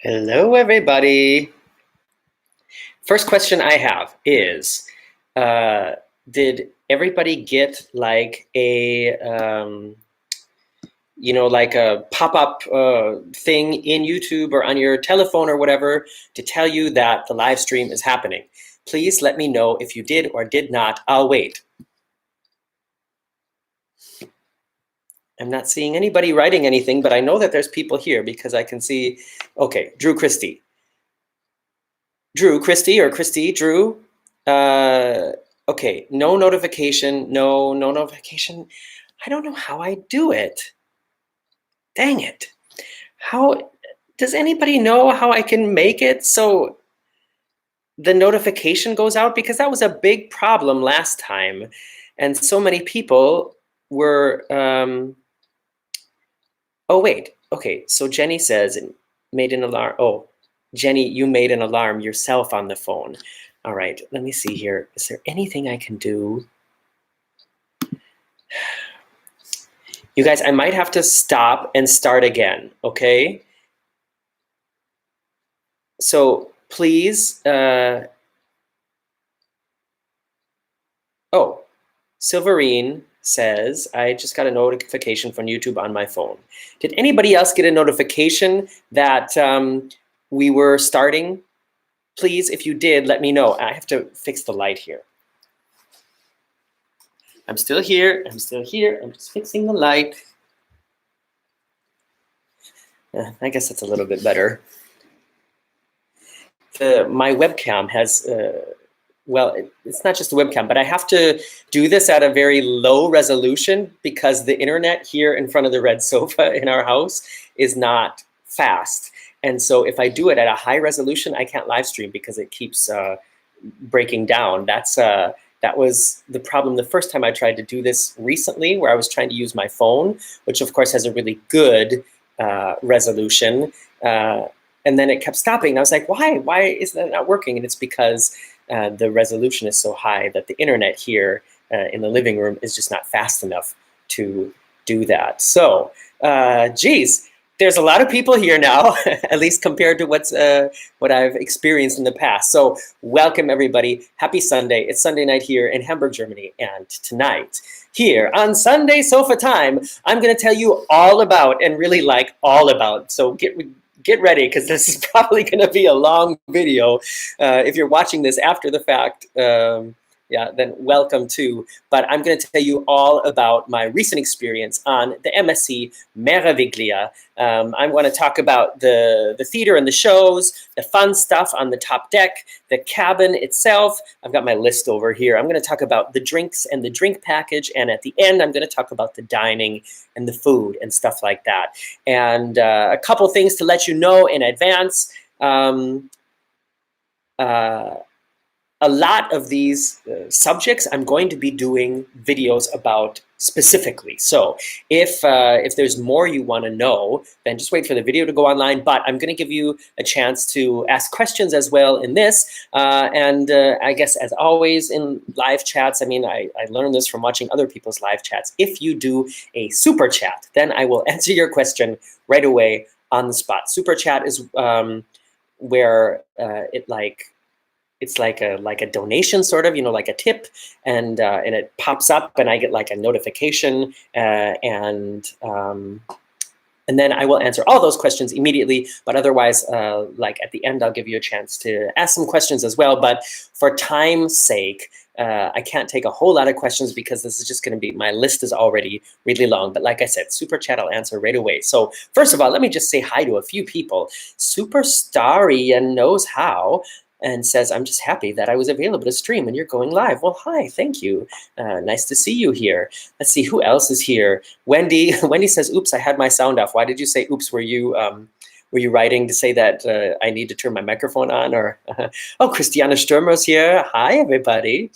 Hello, everybody. First question I have is, did everybody get like a, like a pop-up thing in YouTube or on your telephone or whatever to tell you that the live stream is happening? Please let me know if you did or did not. I'll wait. I'm not seeing anybody writing anything, but I know that there's people here because I can see, okay, Drew Christie. Drew Christie or Christie, Drew. Okay, no notification, no notification. I don't know how I do it. Dang it. How, does anybody know how I can make it so the notification goes out? Because that was a big problem last time. And so many people were, oh wait, okay, so Jenny says, made an alarm. Oh, Jenny, you made an alarm yourself on the phone. All right, let me see here. Is there anything I can do? You guys, I might have to stop and start again, okay? So please, oh, Silverine says, I just got a notification from YouTube on my phone. Did anybody else get a notification that we were starting? Please, if you did, let me know. I have to fix the light here. I'm still here. I'm still here. I'm just fixing the light. I guess that's a little bit better. My webcam has, well, it's not just the webcam, but I have to do this at a very low resolution because the internet here in front of the red sofa in our house is not fast. And so if I do it at a high resolution, I can't live stream because it keeps breaking down. That was the problem the first time I tried to do this recently, where I was trying to use my phone, which of course has a really good resolution. And then it kept stopping. And I was like, why? Why is that not working? And it's because the resolution is so high that the internet here in the living room is just not fast enough to do that. So, geez, there's a lot of people here now, at least compared to what I've experienced in the past. So welcome, everybody. Happy Sunday. It's Sunday night here in Hamburg, Germany. And tonight, here on Sunday Sofa Time, I'm going to tell you all about, and really like all about, so get ready, because this is probably going to be a long video. If you're watching this after the fact, yeah, then welcome too. But I'm going to tell you all about my recent experience on the MSC Meraviglia. I want to talk about the theater and the shows, the fun stuff on the top deck, the cabin itself. I've got my list over here. I'm going to talk about the drinks and the drink package. And at the end, I'm going to talk about the dining and the food and stuff like that. And a couple things to let you know in advance. A lot of these subjects I'm going to be doing videos about specifically. So if there's more you want to know, then just wait for the video to go online. But I'm going to give you a chance to ask questions as well in this. And I guess, as always in live chats, I mean, I learned this from watching other people's live chats. If you do a super chat, then I will answer your question right away on the spot. Super chat is where it's like a donation, sort of, like a tip, and it pops up, and I get like a notification, and then I will answer all those questions immediately. But otherwise, like at the end, I'll give you a chance to ask some questions as well. But for time's sake, I can't take a whole lot of questions because this is just going to be, my list is already really long. But like I said, super chat, I'll answer right away. So first of all, let me just say hi to a few people. Super Starian knows how, and says, I'm just happy that I was available to stream and you're going live. Well, hi, thank you. Nice to see you here. Let's see, who else is here? Wendy says, oops, I had my sound off. Why did you say oops? Were you writing to say that I need to turn my microphone on? Or oh, Christiana Sturmer's here. Hi, everybody.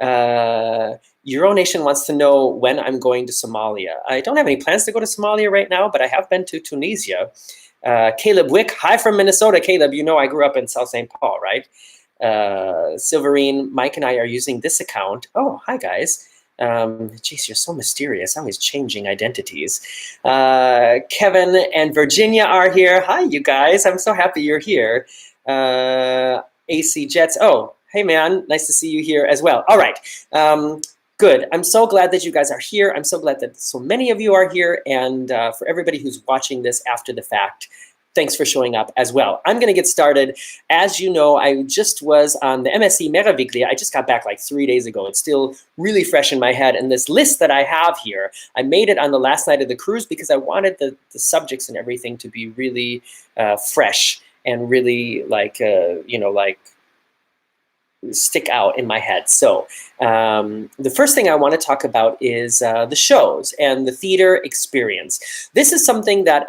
Euronation wants to know when I'm going to Somalia. I don't have any plans to go to Somalia right now, but I have been to Tunisia. Caleb Wick, hi from Minnesota. Caleb, you know I grew up in South St. Paul, right? Silverine, Mike and I are using this account. Oh, hi guys. Geez, you're so mysterious, always changing identities. Kevin and Virginia are here. Hi, you guys. I'm so happy you're here. AC Jets. Oh, hey, man. Nice to see you here as well. All right. Good. I'm so glad that you guys are here. I'm so glad that so many of you are here. And for everybody who's watching this after the fact, thanks for showing up as well. I'm going to get started. As you know, I just was on the MSC Meraviglia. I just got back like 3 days ago. It's still really fresh in my head. And this list that I have here, I made it on the last night of the cruise because I wanted the subjects and everything to be really fresh and really like, like stick out in my head. So the first thing I want to talk about is the shows and the theater experience. This is something that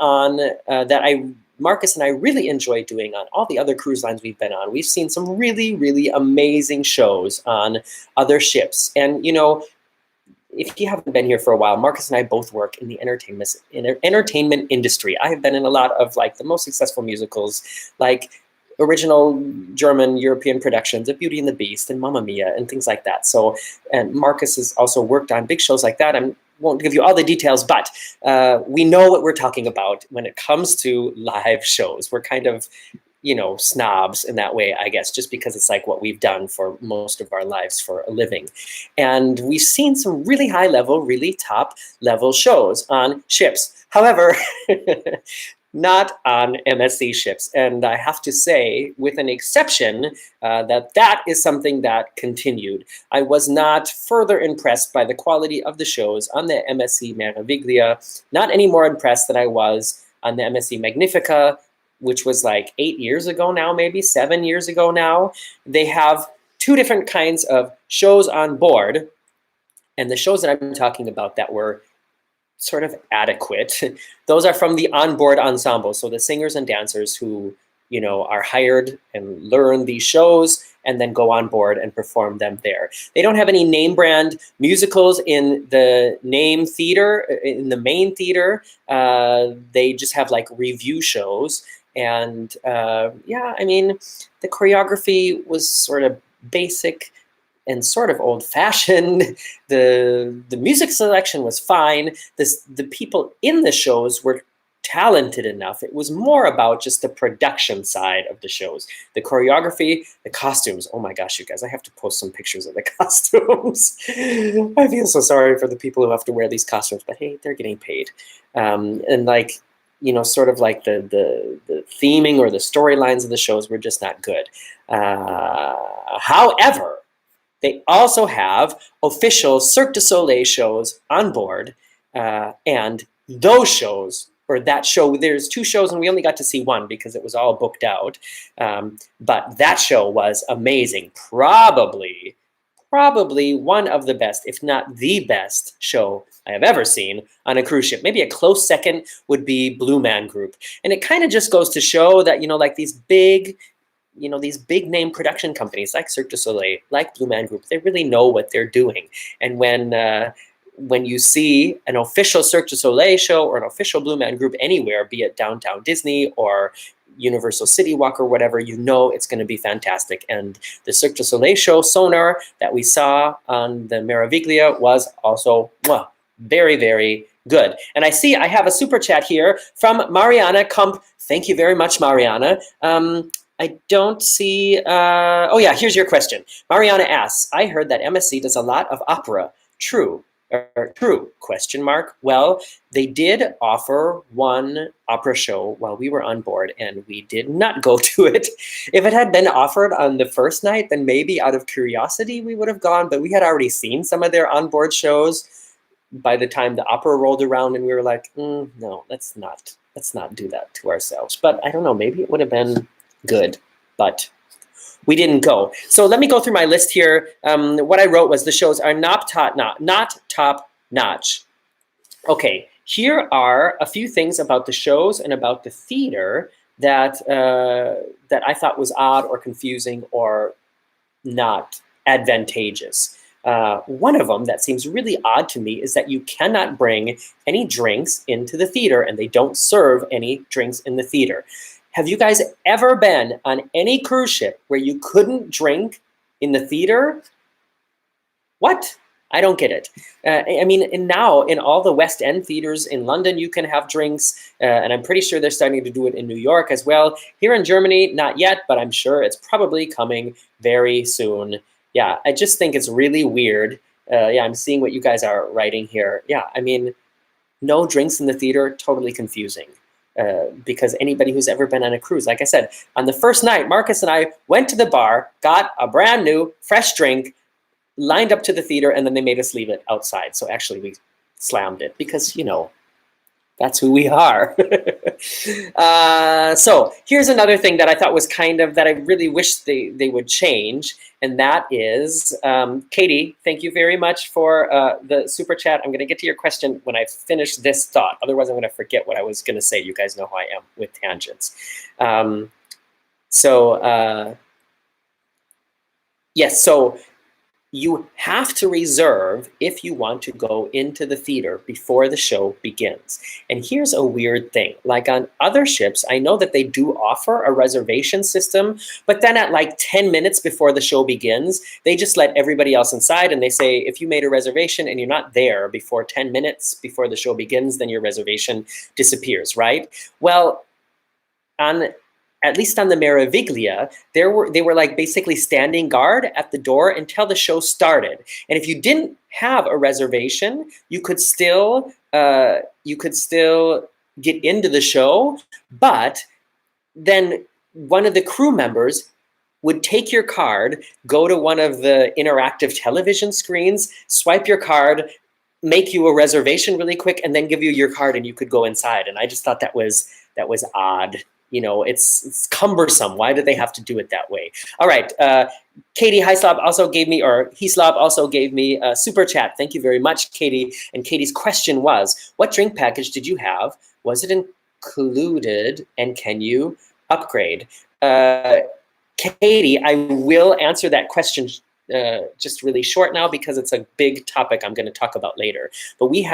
Marcus and I really enjoy doing on all the other cruise lines we've been on. We've seen some really, really amazing shows on other ships. And, if you haven't been here for a while, Marcus and I both work in the entertainment industry. I have been in a lot of like the most successful musicals, like original German European productions of Beauty and the Beast and Mamma Mia and things like that. So, and Marcus has also worked on big shows like that. I won't give you all the details, but we know what we're talking about when it comes to live shows. We're kind of, snobs in that way, I guess, just because it's like what we've done for most of our lives for a living. And we've seen some really high level, really top level shows on ships. However, not on MSC ships. And I have to say, with an exception, that is something that continued. I was not further impressed by the quality of the shows on the MSC Meraviglia, not any more impressed than I was on the MSC Magnifica, which was like 8 years ago now, maybe 7 years ago now. They have two different kinds of shows on board. And the shows that I'm talking about that were sort of adequate, those are from the onboard ensemble. So the singers and dancers who, are hired and learn these shows and then go on board and perform them there. They don't have any name brand musicals in the main theater. They just have like review shows. And the choreography was sort of basic and sort of old-fashioned. The music selection was fine. The people in the shows were talented enough. It was more about just the production side of the shows. The choreography, the costumes. Oh my gosh, you guys, I have to post some pictures of the costumes. I feel so sorry for the people who have to wear these costumes, but hey, they're getting paid. Sort of like the theming or the storylines of the shows were just not good. However, they also have official Cirque du Soleil shows on board, and those shows, or that show, there's two shows and we only got to see one because it was all booked out, but that show was amazing. Probably one of the best, if not the best show I have ever seen on a cruise ship. Maybe a close second would be Blue Man Group. And it kind of just goes to show that, like these big name production companies like Cirque du Soleil, like Blue Man Group, they really know what they're doing. And when you see an official Cirque du Soleil show or an official Blue Man Group anywhere, be it Downtown Disney or Universal City Walk or whatever, it's going to be fantastic. And the Cirque du Soleil show, Sonar, that we saw on the Meraviglia was also very, very good. And I see I have a super chat here from Mariana Kump. Thank you very much, Mariana. I don't see, here's your question. Mariana asks, I heard that MSC does a lot of opera. True? True? ? Well, they did offer one opera show while we were on board, and we did not go to it. If it had been offered on the first night, then maybe out of curiosity we would have gone, but we had already seen some of their onboard shows by the time the opera rolled around, and we were like, no, let's not do that to ourselves. But I don't know, maybe it would have been good, but we didn't go. So let me go through my list here. What I wrote was the shows are not top notch. Okay, here are a few things about the shows and about the theater that I thought was odd or confusing or not advantageous. One of them that seems really odd to me is that you cannot bring any drinks into the theater, and they don't serve any drinks in the theater. Have you guys ever been on any cruise ship where you couldn't drink in the theater? What? I don't get it. I mean, and now in all the West End theaters in London, you can have drinks, and I'm pretty sure they're starting to do it in New York as well. Here in Germany, not yet, but I'm sure it's probably coming very soon. Yeah, I just think it's really weird. Yeah, I'm seeing what you guys are writing here. Yeah, I mean, no drinks in the theater, totally confusing. Because anybody who's ever been on a cruise, like I said, on the first night, Marcus and I went to the bar, got a brand new, fresh drink, lined up to the theater, and then they made us leave it outside. So actually we slammed it because, you know, that's who we are. So here's another thing that I thought was kind of, that I really wish they would change. And that is, Katie, thank you very much for the super chat. I'm gonna get to your question when I finish this thought. Otherwise I'm gonna forget what I was gonna say. You guys know how I am with tangents. Yes, so you have to reserve if you want to go into the theater before the show begins. And here's a weird thing. Like on other ships, I know that they do offer a reservation system, but then at like 10 minutes before the show begins, they just let everybody else inside and they say, if you made a reservation and you're not there before 10 minutes before the show begins, then your reservation disappears, right? Well, at least on the Meraviglia, they were like basically standing guard at the door until the show started. And if you didn't have a reservation, you could still get into the show, but then one of the crew members would take your card, go to one of the interactive television screens, swipe your card, make you a reservation really quick, and then give you your card and you could go inside. And I just thought that was odd. You know, it's cumbersome. Why do they have to do it that way? All right, Katie Heislab also gave me, or Heslab also gave me a super chat. Thank you very much, Katie. And Katie's question was, what drink package did you have? Was it included? And can you upgrade? Katie, I will answer that question just really short now because it's a big topic I'm going to talk about later. But we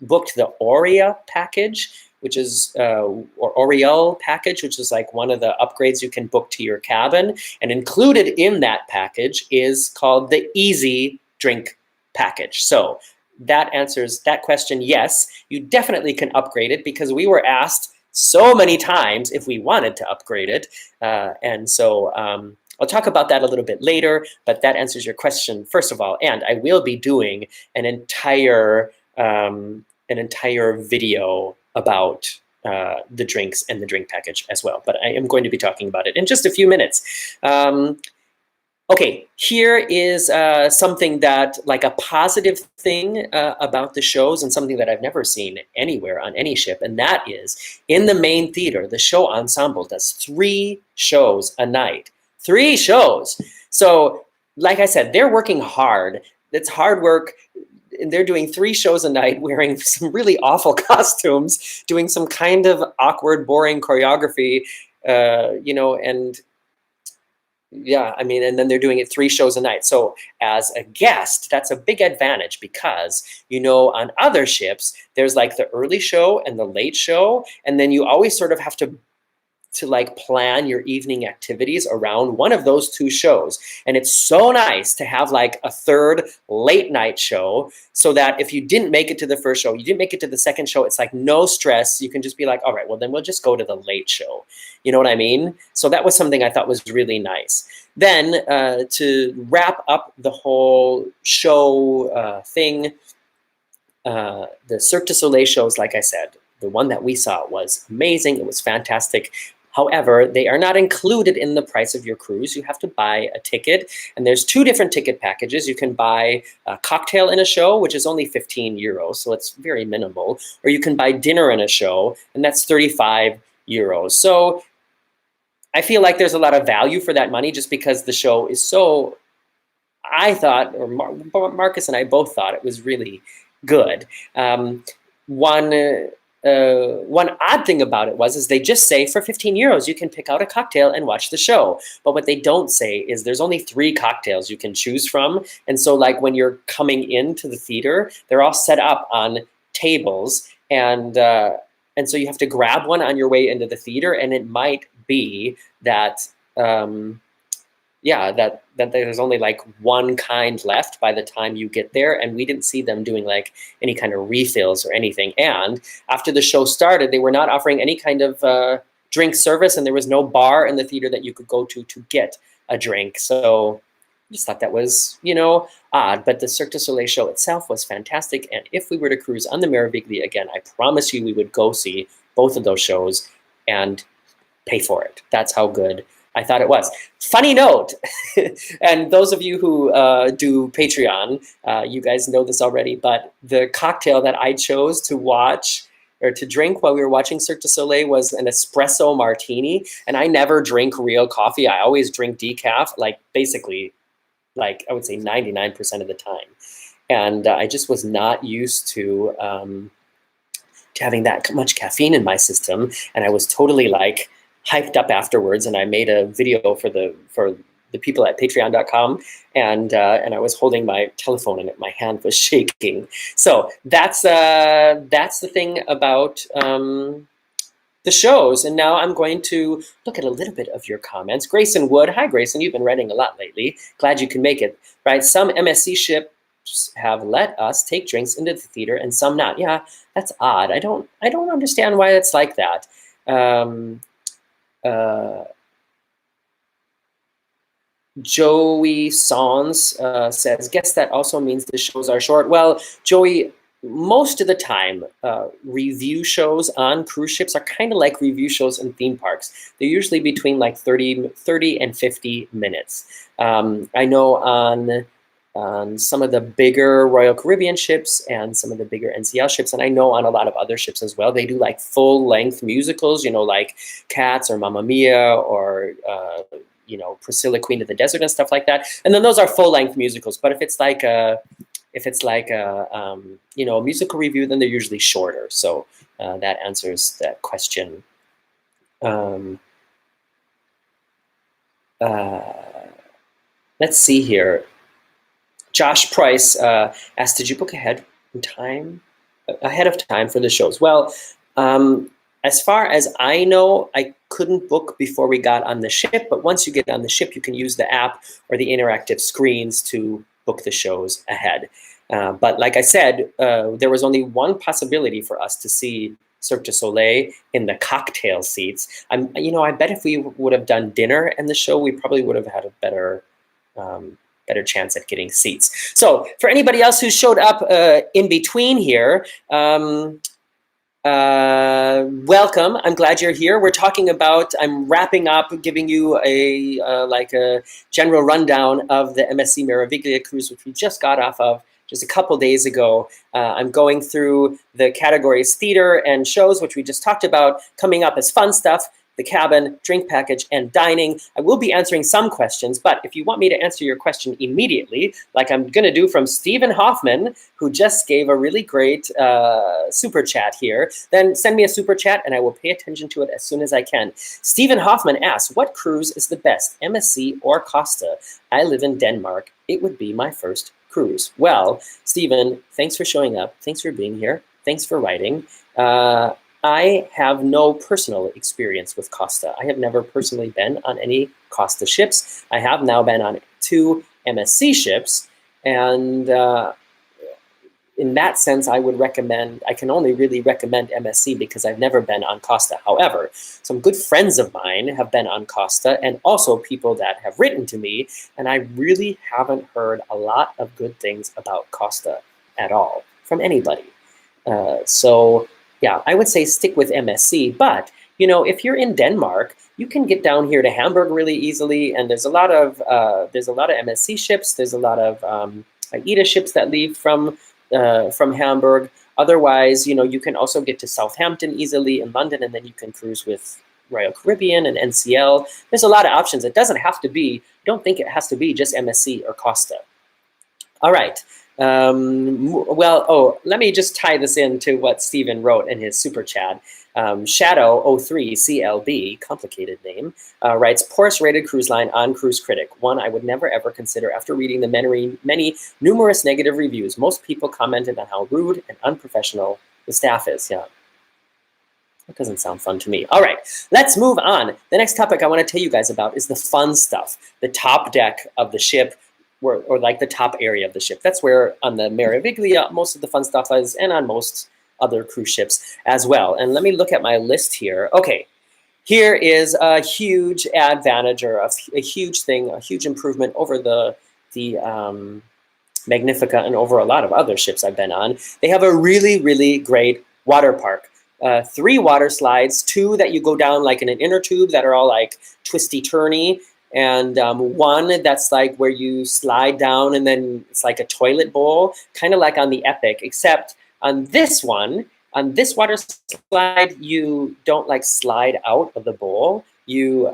booked the Aurea package, which is, or Oriel package, which is like one of the upgrades you can book to your cabin. And included in that package is called the Easy Drink package. So that answers that question. Yes, you definitely can upgrade it because we were asked so many times if we wanted to upgrade it. And so I'll talk about that a little bit later, but that answers your question, first of all. And I will be doing an entire video about the drinks and the drink package as well. But I am going to be talking about it in just a few minutes. Okay, here is something that, like a positive thing about the shows and something that I've never seen anywhere on any ship, and that is in the main theater, the show ensemble does 3 shows a night. 3 shows. So like I said, they're working hard. It's hard work. And they're doing 3 shows a night wearing some really awful costumes, doing some kind of awkward, boring choreography, you know, and yeah, I mean, and then they're doing it 3 shows a night. So as a guest, that's a big advantage because, you know, on other ships, there's like the early show and the late show. And then you always sort of have to like plan your evening activities around one of those 2 shows. And it's so nice to have like a 3rd late night show so that if you didn't make it to the first show, you didn't make it to the second show, it's like no stress. You can just be like, all right, well then we'll just go to the late show. You know what I mean? So that was something I thought was really nice. Then to wrap up the whole show thing, the Cirque du Soleil shows, like I said, the one that we saw was amazing. It was fantastic. However, they are not included in the price of your cruise. You have to buy a ticket, and there's 2 different ticket packages. You can buy a cocktail in a show, which is only 15 euros, so it's very minimal, or you can buy dinner in a show, and that's 35 euros. So I feel like there's a lot of value for that money just because the show is so, I thought, or Marcus and I both thought it was really good. One odd thing about it is they just say for 15 euros, you can pick out a cocktail and watch the show. But what they don't say is there's only 3 cocktails you can choose from. And so like when you're coming into the theater, they're all set up on tables. And so you have to grab one on your way into the theater. And it might be that yeah, that there's only like one kind left by the time you get there, and we didn't see them doing like any kind of refills or anything. And after the show started, they were not offering any kind of drink service, and there was no bar in the theater that you could go to get a drink. So I just thought that was, you know, odd. But the Cirque du Soleil show itself was fantastic, and if we were to cruise on the Meraviglia again, I promise you we would go see both of those shows and pay for it. That's how good I thought it was. Funny note, and those of you who do Patreon, you guys know this already, but the cocktail that I chose to watch or to drink while we were watching Cirque du Soleil was an espresso martini. And I never drink real coffee. I always drink decaf, like basically, like I would say 99% of the time. And I just was not used to having that much caffeine in my system. And I was totally like hyped up afterwards, and I made a video for the people at patreon.com, and I was holding my telephone and my hand was shaking. So that's the thing about the shows. And now I'm going to look at a little bit of your comments. Grayson Wood, hi Grayson, you've been writing a lot lately. Glad you can make it. Right, some MSC ships have let us take drinks into the theater and some not. Yeah, that's odd. I don't understand why it's like that. Joey Sons says, guess that also means the shows are short. Well, Joey, most of the time, review shows on cruise ships are kind of like review shows in theme parks. They're usually between like 30 and 50 minutes. I know on some of the bigger Royal Caribbean ships and some of the bigger NCL ships, and I know on a lot of other ships as well, they do like full-length musicals, you know, like Cats or Mamma Mia or, you know, Priscilla, Queen of the Desert and stuff like that. And then those are full-length musicals. But if it's like a you know, a musical review, then they're usually shorter. So that answers that question. Let's see here. Josh Price asked, did you book ahead of time for the shows? Well, as far as I know, I couldn't book before we got on the ship, but once you get on the ship, you can use the app or the interactive screens to book the shows ahead. But like I said, there was only one possibility for us to see Cirque du Soleil in the cocktail seats. You know, I bet if we would have done dinner and the show, we probably would have had a better chance at getting seats. So for anybody else who showed up in between here, welcome. I'm glad you're here. We're talking about, I'm wrapping up, giving you a general rundown of the MSC Meraviglia cruise, which we just got off of just a couple days ago. I'm going through the categories theater and shows, which we just talked about. Coming up as fun stuff, the cabin, drink package, and dining. I will be answering some questions, but if you want me to answer your question immediately, like I'm going to do from Stephen Hoffman, who just gave a really great super chat here, then send me a super chat and I will pay attention to it as soon as I can. Stephen Hoffman asks, what cruise is the best, MSC or Costa? I live in Denmark. It would be my first cruise. Well, Stephen, thanks for showing up. Thanks for being here. Thanks for writing. I have no personal experience with Costa. I have never personally been on any Costa ships. I have now been on 2 MSC ships, and in that sense, I can only really recommend MSC because I've never been on Costa. However, some good friends of mine have been on Costa, and also people that have written to me, and I really haven't heard a lot of good things about Costa at all from anybody. So yeah, I would say stick with MSC, but you know, if you're in Denmark, you can get down here to Hamburg really easily, and there's a lot of MSC ships. There's a lot of AIDA ships that leave from Hamburg. Otherwise, you know, you can also get to Southampton easily in London, and then you can cruise with Royal Caribbean and NCL. There's a lot of options. It doesn't have to be. Don't think it has to be just MSC or Costa. All right. Let me just tie this into what Stephen wrote in his super chat. Shadow03CLB, complicated name, writes, poorest rated cruise line on Cruise Critic. One I would never ever consider after reading the many numerous negative reviews. Most people commented on how rude and unprofessional the staff is. Yeah. That doesn't sound fun to me. All right, let's move on. The next topic I want to tell you guys about is the fun stuff, the top deck of the ship, or like the top area of the ship. That's where on the Meraviglia most of the fun stuff is, and on most other cruise ships as well. And let me look at my list here. Okay, here is a huge advantage, or a huge thing, a huge improvement over the Magnifica and over a lot of other ships I've been on. They have a really, really great water park. 3 water slides, 2 that you go down like in an inner tube that are all like twisty turny, and 1 that's like where you slide down and then it's like a toilet bowl, kind of like on the Epic, except on this one, on this water slide, you don't like slide out of the bowl. You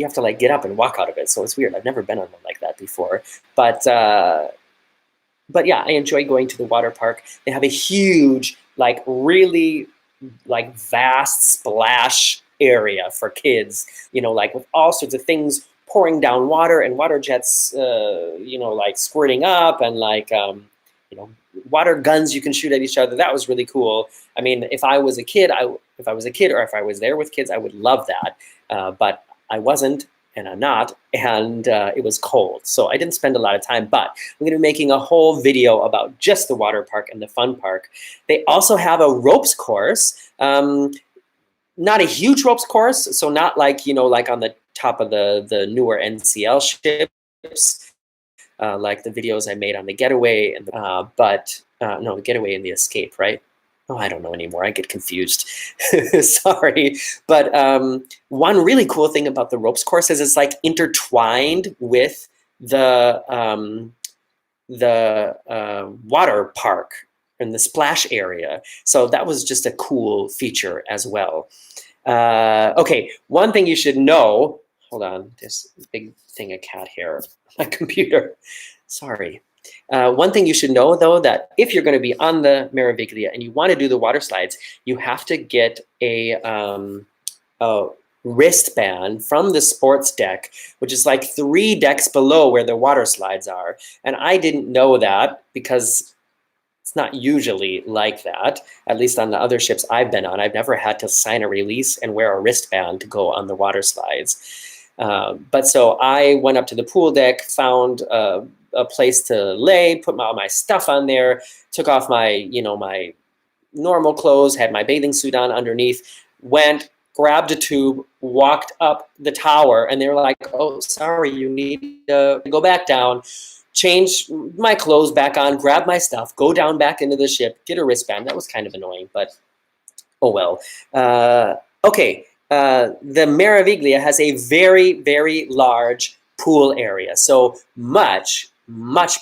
have to like get up and walk out of it. So it's weird. I've never been on one like that before. But yeah, I enjoy going to the water park. They have a huge, like really like vast splash area for kids, you know, like with all sorts of things pouring down water and water jets, you know, like squirting up, and like, you know, water guns you can shoot at each other. That was really cool. I mean, if I was a kid, or if I was there with kids, I would love that. But I wasn't, and I'm not, and it was cold. So I didn't spend a lot of time, but I'm gonna be making a whole video about just the water park and the fun park. They also have a ropes course, not a huge ropes course, so not like, you know, like on the top of the newer NCL ships, like the videos I made on the Getaway, and no, the Getaway and the Escape, right? Oh, I don't know anymore. I get confused. Sorry. But one really cool thing about the ropes course is it's like intertwined with the water park and the splash area. So that was just a cool feature as well. Okay, one thing you should know. Hold on, there's a big thing of cat hair on my computer. Sorry. One thing you should know, though, that if you're going to be on the Meraviglia and you want to do the water slides, you have to get a wristband from the sports deck, which is like 3 decks below where the water slides are. And I didn't know that because it's not usually like that, at least on the other ships I've been on. I've never had to sign a release and wear a wristband to go on the water slides. But so I went up to the pool deck, found a place to lay, put all my stuff on there, took off my, you know, my normal clothes, had my bathing suit on underneath, went, grabbed a tube, walked up the tower, and they were like, oh, sorry, you need to go back down, change my clothes back on, grab my stuff, go down back into the ship, get a wristband. That was kind of annoying, but oh well. Okay, the Meraviglia has a very, very large pool area. So much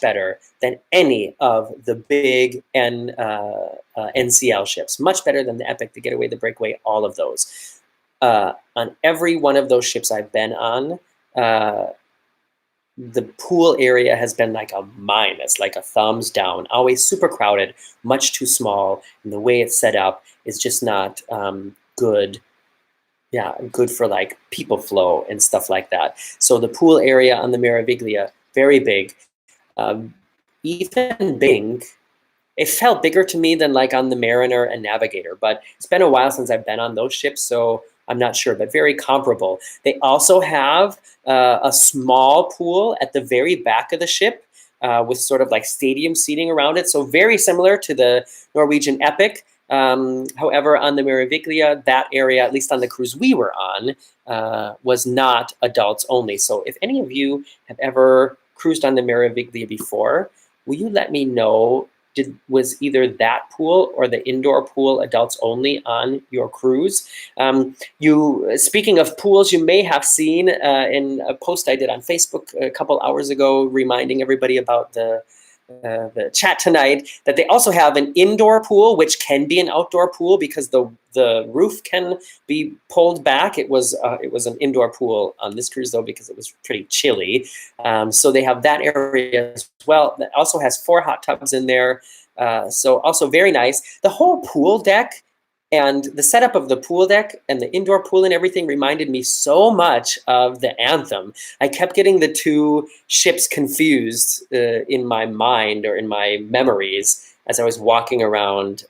better than any of the big NCL ships. Much better than the Epic, the Getaway, the Breakaway, all of those. On every one of those ships I've been on, the pool area has been like a minus, like a thumbs down. Always super crowded, much too small, and the way it's set up is just not good. Yeah, good for like people flow and stuff like that. So the pool area on the Meraviglia, very big. Even big, it felt bigger to me than like on the Mariner and Navigator, but it's been a while since I've been on those ships, so I'm not sure, but very comparable. They also have a small pool at the very back of the ship with sort of like stadium seating around it, so very similar to the Norwegian Epic. However, on the Meraviglia, that area, at least on the cruise we were on, was not adults only. So if any of you have ever cruised on the Meraviglia before, will you let me know, was either that pool or the indoor pool adults only on your cruise? Speaking of pools, you may have seen in a post I did on Facebook a couple hours ago reminding everybody about the chat tonight, that they also have an indoor pool, which can be an outdoor pool because the roof can be pulled back. It was an indoor pool on this cruise though because it was pretty chilly. So they have that area as well. That also has 4 hot tubs in there. So also very nice. The whole pool deck and the setup of the pool deck and the indoor pool and everything reminded me so much of the Anthem. I kept getting the 2 ships confused in my mind or in my memories as I was walking around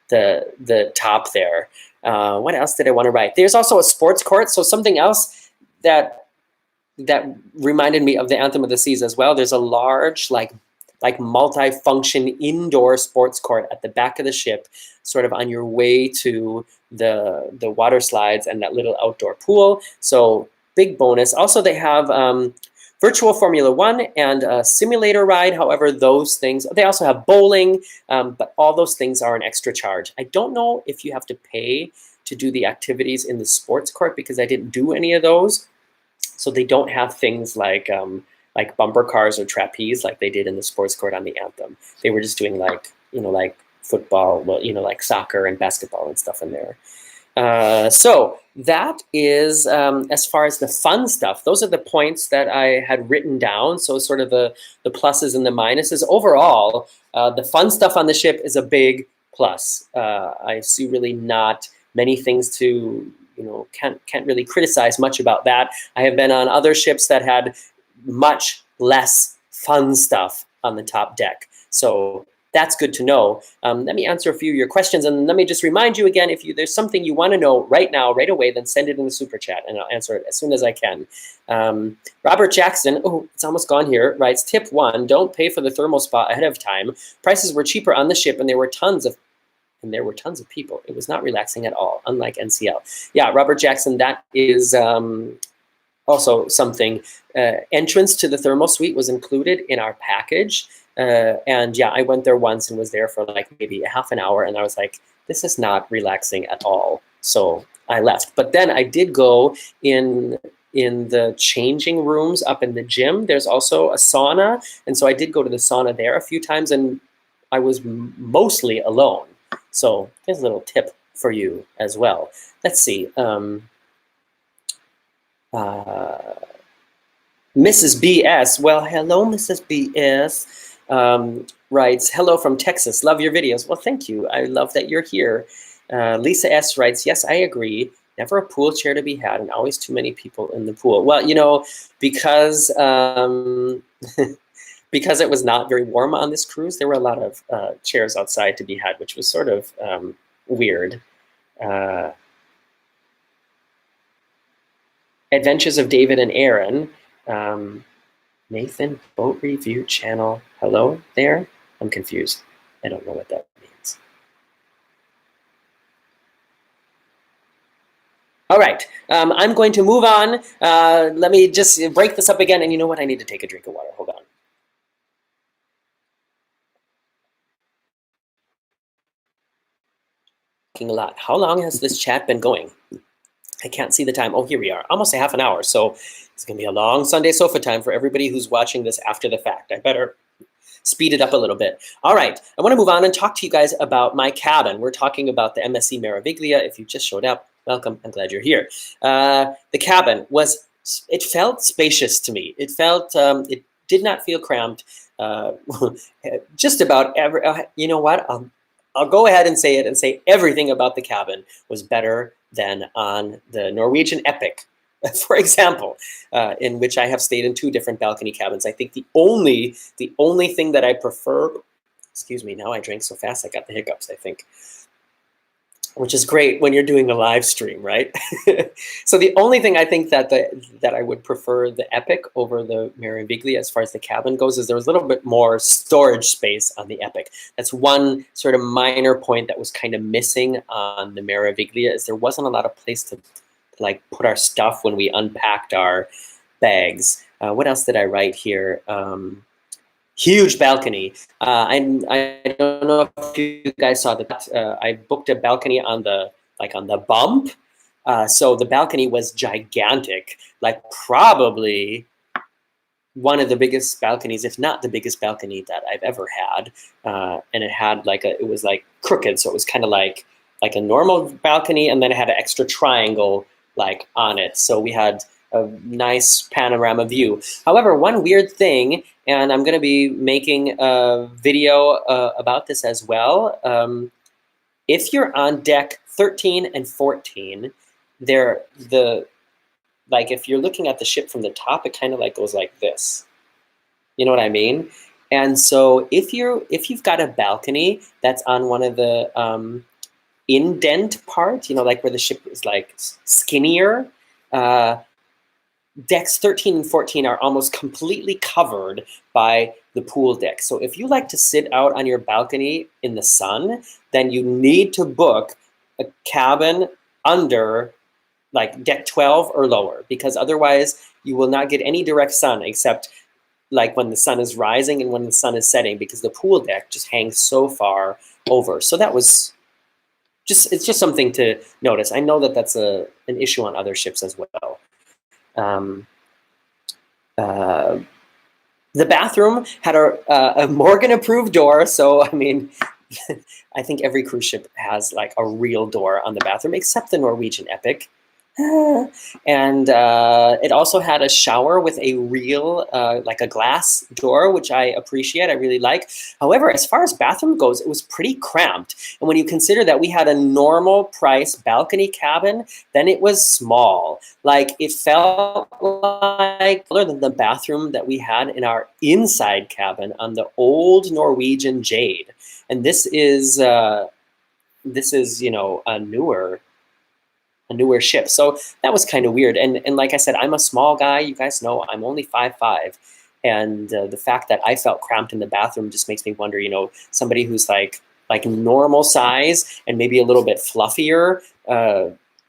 the top there. What else did I want to write? There's also a sports court. So something else that reminded me of the Anthem of the Seas as well. There's a large like multi-function indoor sports court at the back of the ship, sort of on your way to the water slides and that little outdoor pool. So big bonus. Also, they have virtual Formula One and a simulator ride. However, those things, they also have bowling, but all those things are an extra charge. I don't know if you have to pay to do the activities in the sports court because I didn't do any of those. So they don't have things like bumper cars or trapeze like they did in the sports court on the Anthem. They were just doing like football, well, like soccer and basketball and stuff in there. So that is, as far as the fun stuff, those are the points that I had written down. So sort of the pluses and the minuses. Overall, the fun stuff on the ship is a big plus. I see really not many things to, can't really criticize much about that. I have been on other ships that had much less fun stuff on the top deck. So that's good to know. Let me answer a few of your questions, and let me just remind you again, if there's something you want to know right now, right away, then send it in the super chat, and I'll answer it as soon as I can. Robert Jackson, oh, it's almost gone here, writes, tip 1, don't pay for the thermal spa ahead of time. Prices were cheaper on the ship, and there were tons of people. It was not relaxing at all, unlike NCL. Yeah, Robert Jackson, that is also something. Entrance to the thermal suite was included in our package. And yeah, I went there once and was there for like maybe a half an hour, and I was like, this is not relaxing at all. So I left. But then I did go in the changing rooms up in the gym. There's also a sauna. And so I did go to the sauna there a few times, and I was mostly alone. So here's a little tip for you as well. Let's see. Mrs. BS, well, hello, Mrs. BS, writes, hello from Texas, love your videos. Well, thank you. I love that you're here. Lisa S writes, yes, I agree. Never a pool chair to be had and always too many people in the pool. Well, because because it was not very warm on this cruise, there were a lot of chairs outside to be had, which was sort of weird. Adventures of David and Aaron. Nathan, Boat Review Channel. Hello there? I'm confused. I don't know what that means. All right, I'm going to move on. Let me just break this up again. And you know what? I need to take a drink of water. Hold on. A lot. How long has this chat been going? I can't see the time. Oh, here we are. Almost a half an hour. So it's going to be a long Sunday sofa time for everybody who's watching this after the fact. I better speed it up a little bit. All right. I want to move on and talk to you guys about my cabin. We're talking about the MSC Meraviglia. If you just showed up, welcome. I'm glad you're here. The cabin it felt spacious to me. It felt, it did not feel cramped. Just about you know what? I'll go ahead and say it and say everything about the cabin was better than on the Norwegian Epic, for example, in which I have stayed in 2 different balcony cabins. I think the only thing that I prefer, excuse me, now I drank so fast I got the hiccups, I think, which is great when you're doing a live stream, right? So the only thing I think that I would prefer the Epic over the Meraviglia as far as the cabin goes is there was a little bit more storage space on the Epic. That's one sort of minor point that was kind of missing on the Meraviglia is there wasn't a lot of place to like put our stuff when we unpacked our bags. What else did I write here? Huge balcony. I don't know if you guys saw that. I booked a balcony on the bump. So the balcony was gigantic, like probably one of the biggest balconies, if not the biggest balcony that I've ever had. And it had it was like crooked, so it was kind of like a normal balcony, and then it had an extra triangle like on it. So we had a nice panorama view. However, one weird thing, and I'm going to be making a video about this as well. If you're on deck 13 and 14, if you're looking at the ship from the top, it kind of like goes like this. You know what I mean? And so if you've got a balcony that's on one of the indent part, you know, like where the ship is like skinnier, decks 13 and 14 are almost completely covered by the pool deck. So if you like to sit out on your balcony in the sun, then you need to book a cabin under like deck 12 or lower, because otherwise you will not get any direct sun except like when the sun is rising and when the sun is setting, because the pool deck just hangs so far over. So that was it's just something to notice. I know that that's an issue on other ships as well. The bathroom had a Morgan-approved door, so I mean, I think every cruise ship has like a real door on the bathroom, except the Norwegian Epic. And it also had a shower with a real, like a glass door, which I appreciate, I really like. However, as far as bathroom goes, it was pretty cramped. And when you consider that we had a normal price balcony cabin, then it was small. Like it felt like other than the bathroom that we had in our inside cabin on the old Norwegian Jade. And this is you know, a newer ship. So that was kind of weird. And like I said, I'm a small guy. You guys know I'm only 5'5". And the fact that I felt cramped in the bathroom just makes me wonder, you know, somebody who's like normal size and maybe a little bit fluffier,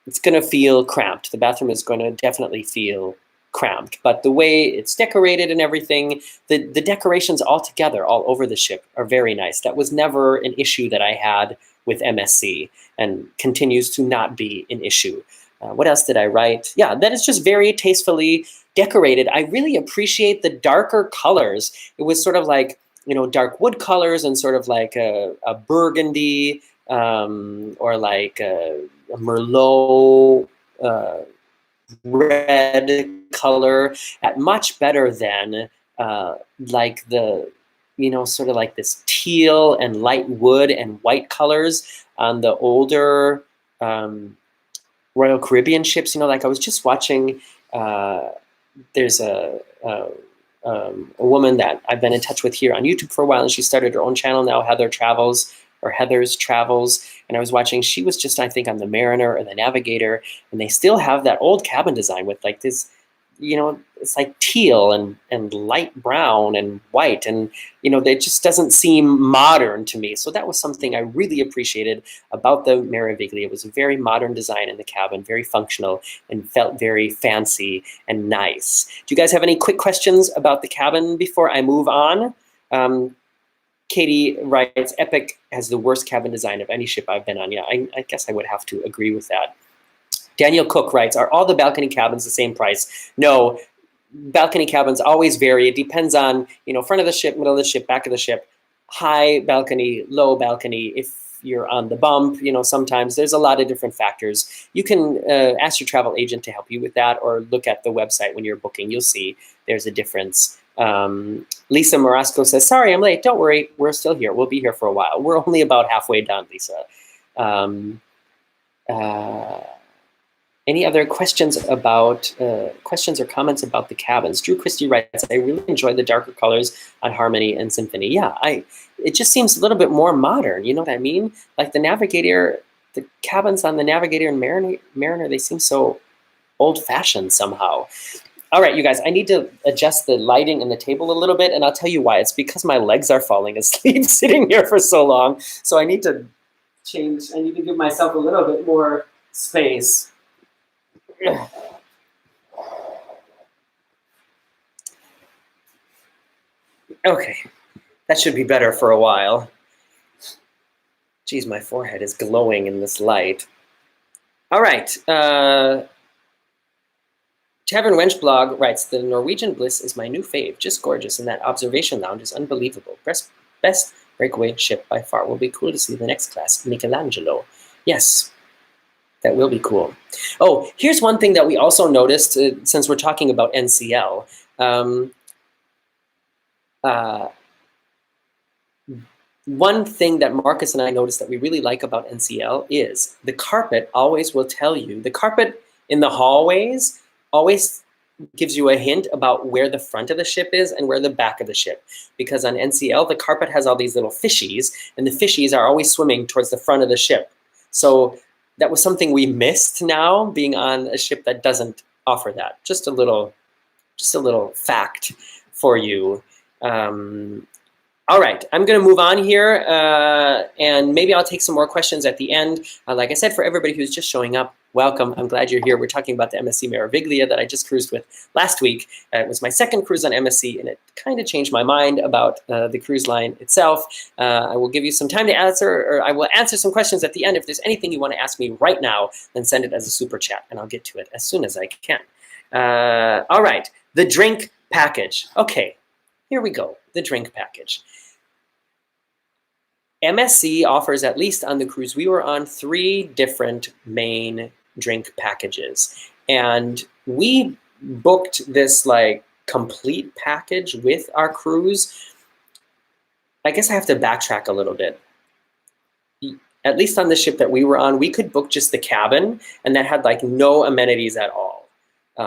it's going to feel cramped. The bathroom is going to definitely feel cramped. But the way it's decorated and everything, the decorations all together, all over the ship are very nice. That was never an issue that I had with MSC and continues to not be an issue. What else did I write? Yeah, that is just very tastefully decorated. I really appreciate the darker colors. It was sort of like, you know, dark wood colors and sort of like a burgundy or like a Merlot red color at much better than like the, you know, sort of like this teal and light wood and white colors on the older Royal Caribbean ships. You know, like I was just watching, there's a woman that I've been in touch with here on YouTube for a while, and she started her own channel now, Heather's Travels. And I was watching, she was just, I think, on the Mariner or the Navigator, and they still have that old cabin design with like this, you know, it's like teal and light brown and white, and you know, that just doesn't seem modern to me. So that was something I really appreciated about the Meraviglia. It was a very modern design in the cabin, very functional, and felt very fancy and nice. Do you guys have any quick questions about the cabin before I move on? Katie writes, Epic has the worst cabin design of any ship I've been on. Yeah, I guess I would have to agree with that. Daniel Cook writes, are all the balcony cabins the same price? No, balcony cabins always vary. It depends on, you know, front of the ship, middle of the ship, back of the ship, high balcony, low balcony. If you're on the bump, you know, sometimes there's a lot of different factors. You can ask your travel agent to help you with that, or look at the website when you're booking. You'll see there's a difference. Lisa Marasco says, sorry, I'm late. Don't worry, we're still here. We'll be here for a while. We're only about halfway done, Lisa. Any other questions about questions or comments about the cabins? Drew Christie writes, I really enjoy the darker colors on Harmony and Symphony. Yeah, it just seems a little bit more modern. You know what I mean? Like the Navigator, the cabins on the Navigator and Mariner, they seem so old-fashioned somehow. All right, you guys, I need to adjust the lighting and the table a little bit, and I'll tell you why. It's because my legs are falling asleep sitting here for so long. So I need to change. I need to give myself a little bit more space. Okay, that should be better for a while. Geez, my forehead is glowing in this light. All right. Tavern Wench blog writes, the Norwegian Bliss is my new fave. Just gorgeous, and that observation lounge is unbelievable. Best breakaway ship by far. Will be cool to see the next class, Michelangelo. Yes. That will be cool. Oh, here's one thing that we also noticed, since we're talking about NCL. One thing that Marcus and I noticed that we really like about NCL is the carpet always will tell you. The carpet in the hallways always gives you a hint about where the front of the ship is and where the back of the ship. Because on NCL, the carpet has all these little fishies, and the fishies are always swimming towards the front of the ship. So that was something we missed now, being on a ship that doesn't offer that. Just a little fact for you. All right, I'm going to move on here, and maybe I'll take some more questions at the end. Like I said, for everybody who's just showing up, welcome. I'm glad you're here. We're talking about the MSC Meraviglia that I just cruised with last week. It was my second cruise on MSC, and it kind of changed my mind about the cruise line itself. I will give you some time to answer, or I will answer some questions at the end. If there's anything you want to ask me right now, then send it as a super chat, and I'll get to it as soon as I can. All right, the drink package. Okay, here we go, the drink package. MSC offers, at least on the cruise we were on, 3 different main drink packages. And we booked this like complete package with our cruise. I guess I have to backtrack a little bit. At least on the ship that we were on, we could book just the cabin, and that had like no amenities at all.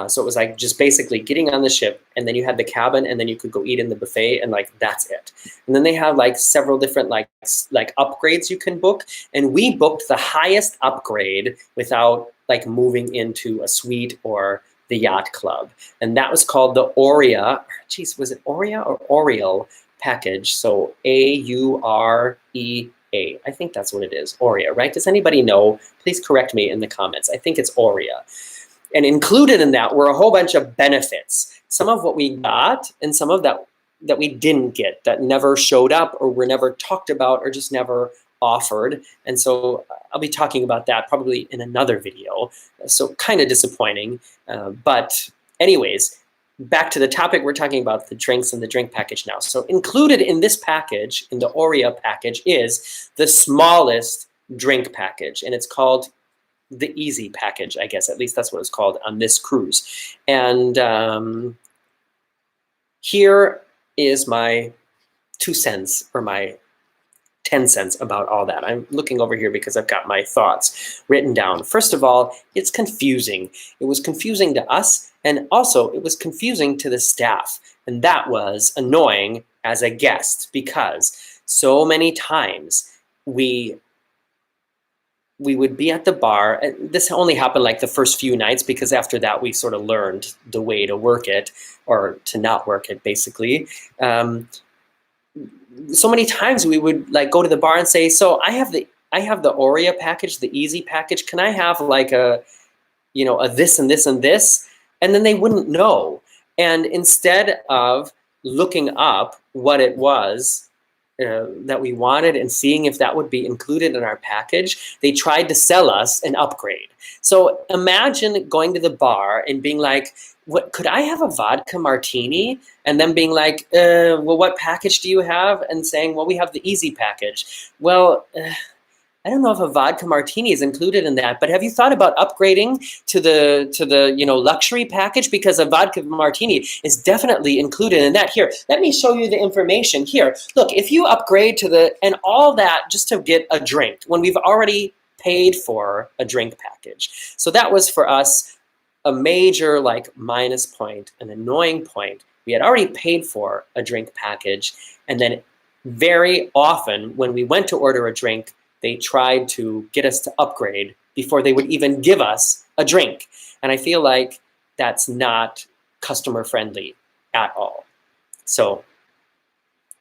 So it was like just basically getting on the ship, and then you had the cabin, and then you could go eat in the buffet, and like that's it. And then they have like several different like upgrades you can book, and we booked the highest upgrade without like moving into a suite or the yacht club, and that was called the Aurea. Geez, was it Aurea or Oriel package? So A-U-R-E-A. I think that's what it is, Aurea, right? Does anybody know? Please correct me in the comments. I think it's Aurea. And included in that were a whole bunch of benefits. Some of what we got, and some of that we didn't get, that never showed up or were never talked about or just never offered. And so I'll be talking about that probably in another video. So kind of disappointing. But anyways, back to the topic, we're talking about the drinks and the drink package now. So included in this package, in the Aurea package, is the smallest drink package, and it's called the easy package, I guess. At least that's what it's called on this cruise. And here is my 2 cents or my 10 cents about all that. I'm looking over here because I've got my thoughts written down. First of all, it's confusing. It was confusing to us, and also it was confusing to the staff. And that was annoying as a guest, because so many times we would be at the bar, and this only happened like the first few nights, because after that we sort of learned the way to work it, or to not work it, basically. So many times we would like go to the bar and say, so I have the Aurea package, the easy package. Can I have like a this and this and this? And then they wouldn't know. And instead of looking up what it was that we wanted and seeing if that would be included in our package, they tried to sell us an upgrade. So imagine going to the bar and being like, "What, could I have a vodka martini?" And then being like, well, what package do you have? And saying, well, we have the easy package. Well, I don't know if a vodka martini is included in that, but have you thought about upgrading to the luxury package? Because a vodka martini is definitely included in that. Here, let me show you the information here. Look, if you upgrade to and all that just to get a drink when we've already paid for a drink package. So that was for us a major like minus point, an annoying point. We had already paid for a drink package, and then very often when we went to order a drink, they tried to get us to upgrade before they would even give us a drink. And I feel like that's not customer friendly at all. So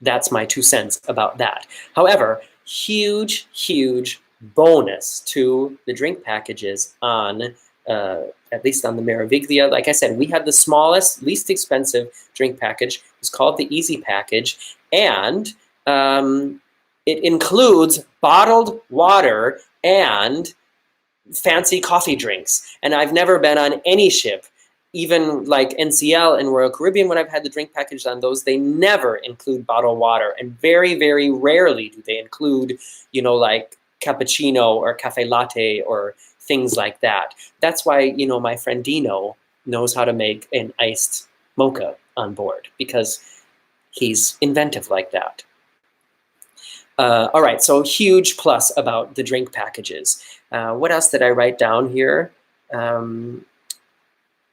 that's my 2 cents about that. However, huge, huge bonus to the drink packages on, at least on the Meraviglia. Like I said, we had the smallest, least expensive drink package. It's called the Easy Package. And it includes bottled water and fancy coffee drinks. And I've never been on any ship, even like NCL and Royal Caribbean, when I've had the drink package on those, they never include bottled water. And very, very rarely do they include, like cappuccino or cafe latte or things like that. That's why, my friend Dino knows how to make an iced mocha on board, because he's inventive like that. All right, so huge plus about the drink packages. What else did I write down here?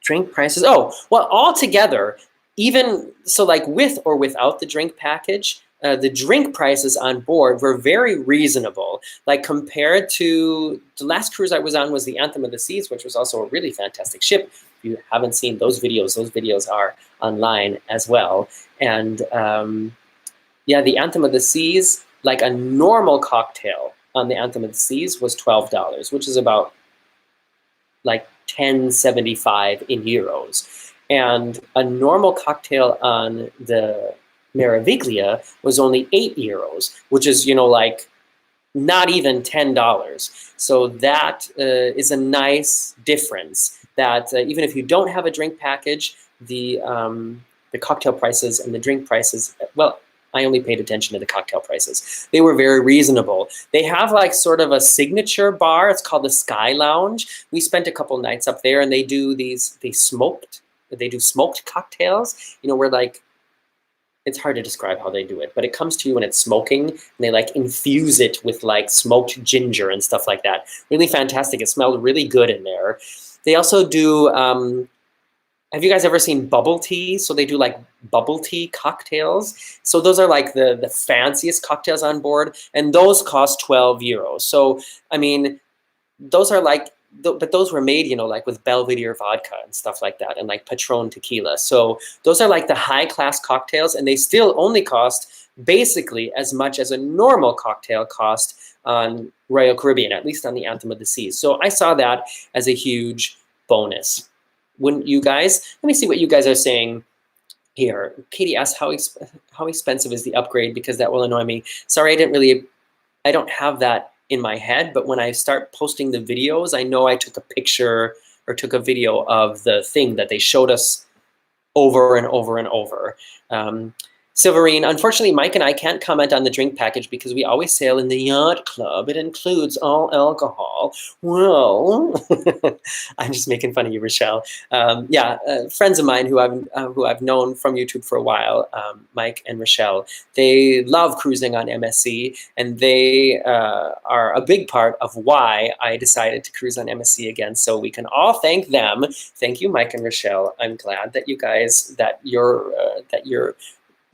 Drink prices. Oh, well, altogether, even so, like with or without the drink package, the drink prices on board were very reasonable. Like compared to the last cruise I was on was the Anthem of the Seas, which was also a really fantastic ship. If you haven't seen those videos are online as well. And yeah, the Anthem of the Seas, like a normal cocktail on the Anthem of the Seas was $12, which is about like 10.75 in euros. And a normal cocktail on the Meraviglia was only 8 euros, which is, you know, like not even $10. So that is a nice difference that even if you don't have a drink package, the cocktail prices and the drink prices, well, I only paid attention to the cocktail prices. They were very reasonable. They have like sort of a signature bar. It's called the Sky Lounge. We spent a couple nights up there, and they do smoked cocktails, you know, where like, it's hard to describe how they do it, but it comes to you when it's smoking, and they like infuse it with like smoked ginger and stuff like that. Really fantastic. It smelled really good in there. They also do, have you guys ever seen bubble tea? So they do like bubble tea cocktails. So those are like the fanciest cocktails on board, and those cost 12 euros. So, I mean, those are like, but those were made, you know, like with Belvedere vodka and stuff like that, and like Patron tequila. So those are like the high class cocktails, and they still only cost basically as much as a normal cocktail cost on Royal Caribbean, at least on the Anthem of the Seas. So I saw that as a huge bonus. Wouldn't you guys? Let me see what you guys are saying here. Katie asked, how expensive is the upgrade? Because that will annoy me. Sorry, I don't have that in my head, but when I start posting the videos, I know I took a picture or took a video of the thing that they showed us over and over and over. Silverine, unfortunately, Mike and I can't comment on the drink package because we always sail in the yacht club. It includes all alcohol. Well, I'm just making fun of you, Rochelle. Yeah, friends of mine who I've known from YouTube for a while, Mike and Rochelle, they love cruising on MSC, and they are a big part of why I decided to cruise on MSC again. So we can all thank them. Thank you, Mike and Rochelle. I'm glad that you guys, that you're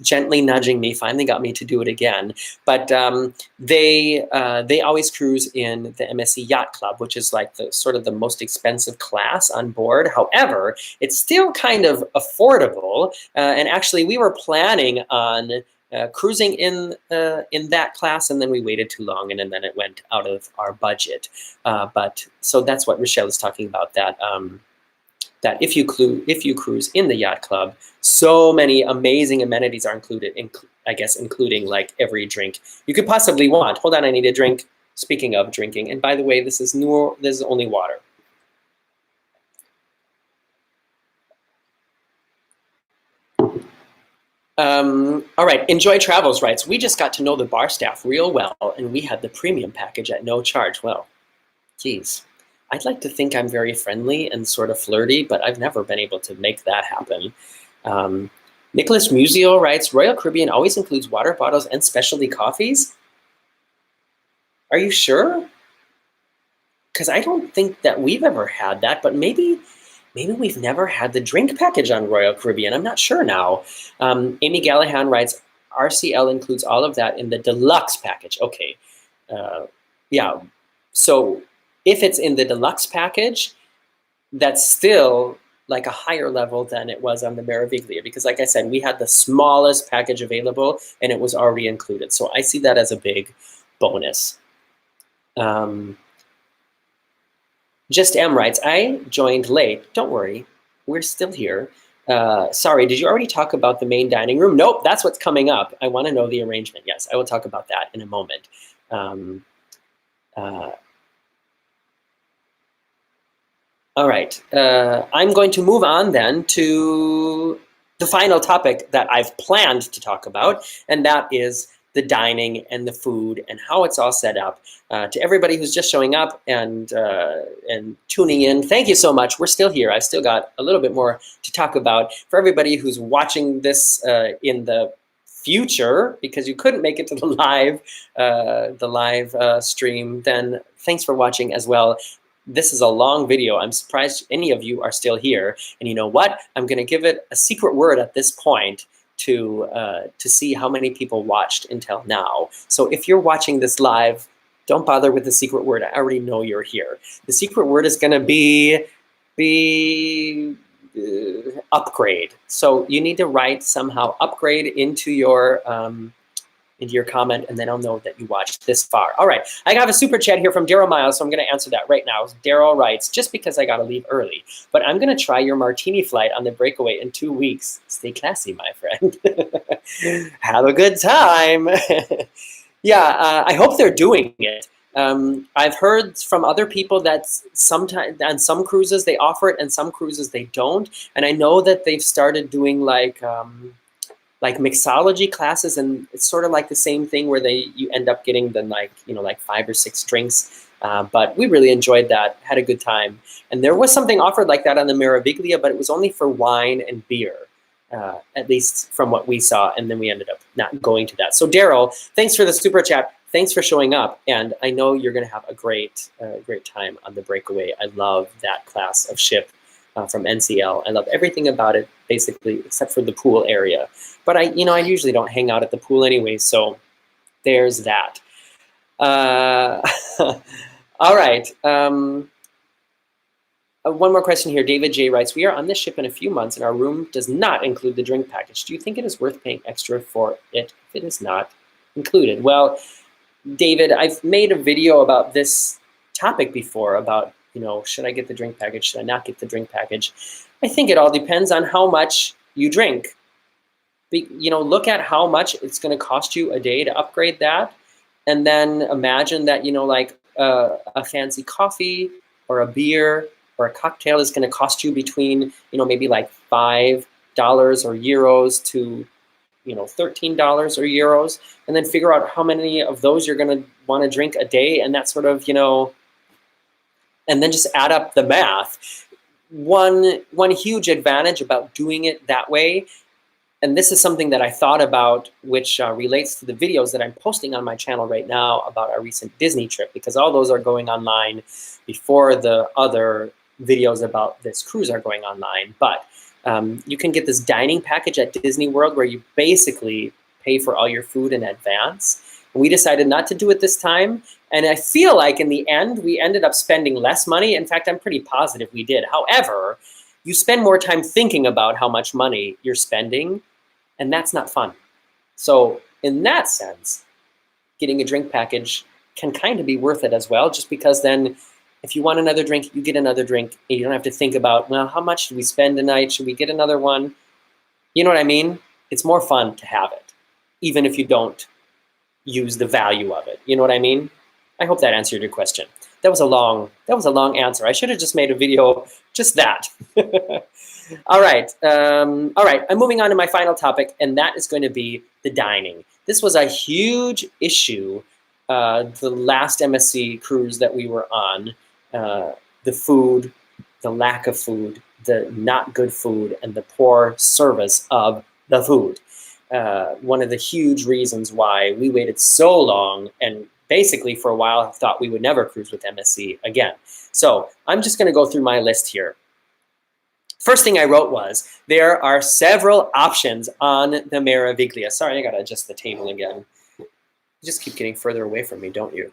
gently nudging me, finally got me to do it again. But they always cruise in the MSC Yacht Club, which is like the sort of the most expensive class on board. However, it's still kind of affordable. And actually, we were planning on cruising in that class, and then we waited too long, and then it went out of our budget. But so that's what Rochelle is talking about, that that if you cruise in the yacht club, so many amazing amenities are included, I guess including like every drink you could possibly want. Hold on, I need a drink. Speaking of drinking, and by the way, this is only water. All right, Enjoy Travels writes, we just got to know the bar staff real well, and we had the premium package at no charge. Well, geez. I'd like to think I'm very friendly and sort of flirty, but I've never been able to make that happen. Nicholas Musio writes, Royal Caribbean always includes water bottles and specialty coffees? Are you sure? Because I don't think that we've ever had that, but maybe we've never had the drink package on Royal Caribbean. I'm not sure now. Amy Gallahan writes, RCL includes all of that in the deluxe package. Okay, yeah, so if it's in the deluxe package, that's still like a higher level than it was on the Meraviglia, because like I said, we had the smallest package available and it was already included. So I see that as a big bonus. Just M writes, I joined late. Don't worry, we're still here. Sorry, did you already talk about the main dining room? Nope, that's what's coming up. I want to know the arrangement. Yes, I will talk about that in a moment. All right, I'm going to move on then to the final topic that I've planned to talk about, and that is the dining and the food and how it's all set up. To everybody who's just showing up and tuning in, thank you so much. We're still here. I've still got a little bit more to talk about. For everybody who's watching this in the future, because you couldn't make it to the live stream, then thanks for watching as well. This is a long video. I'm surprised any of you are still here. And you know what? I'm going to give it a secret word at this point. to see how many people watched until now. So if you're watching this live, don't bother with the secret word. I already know you're here. The secret word is going to be upgrade. So you need to write somehow upgrade into your comment, and then I'll know that you watched this far. All right, I have a super chat here from Daryl Miles, so I'm going to answer that right now. Daryl writes, just because I got to leave early, but I'm going to try your martini flight on the breakaway in 2 weeks. Stay classy, my friend. Have a good time. Yeah, I hope they're doing it. I've heard from other people that sometimes on some cruises they offer it and some cruises they don't. And I know that they've started doing like mixology classes, and it's sort of like the same thing where you end up getting the like 5 or 6 drinks. But we really enjoyed that, had a good time. And there was something offered like that on the Meraviglia, but it was only for wine and beer. At least from what we saw, and then we ended up not going to that. So Daryl, thanks for the super chat. Thanks for showing up, and I know you're going to have a great time on the breakaway. I love that class of ship from NCL. I love everything about it, basically, except for the pool area. But I usually don't hang out at the pool anyway, so there's that. All right. One more question here. David J. writes, we are on this ship in a few months and our room does not include the drink package. Do you think it is worth paying extra for it if it is not included? Well, David, I've made a video about this topic before about, should I get the drink package? Should I not get the drink package? I think it all depends on how much you drink. Look at how much it's going to cost you a day to upgrade that. And then imagine that, like a fancy coffee or a beer or a cocktail is going to cost you between, maybe like $5 or euros to, $13 or euros, and then figure out how many of those you're going to want to drink a day, and that sort of, and then just add up the math. One huge advantage about doing it that way, and this is something that I thought about, which relates to the videos that I'm posting on my channel right now about our recent Disney trip, because all those are going online before the other videos about this cruise are going online. But you can get this dining package at Disney World where you basically pay for all your food in advance. And we decided not to do it this time. And I feel like in the end, we ended up spending less money. In fact, I'm pretty positive we did. However, you spend more time thinking about how much money you're spending, and that's not fun. So in that sense, getting a drink package can kind of be worth it as well, just because then if you want another drink, you get another drink, and you don't have to think about, well, how much did we spend tonight? Should we get another one? You know what I mean? It's more fun to have it, even if you don't use the value of it. You know what I mean? I hope that answered your question. That was a long answer. I should have just made a video just that. All right. I'm moving on to my final topic, and that is going to be the dining. This was a huge issue the last MSC cruise that we were on. The food, the lack of food, the not good food, and the poor service of the food. One of the huge reasons why we waited so long, and basically for a while thought we would never cruise with MSC again. So I'm just going to go through my list here. First thing I wrote was, there are several options on the Meraviglia. Sorry, I got to adjust the table again. You just keep getting further away from me, don't you?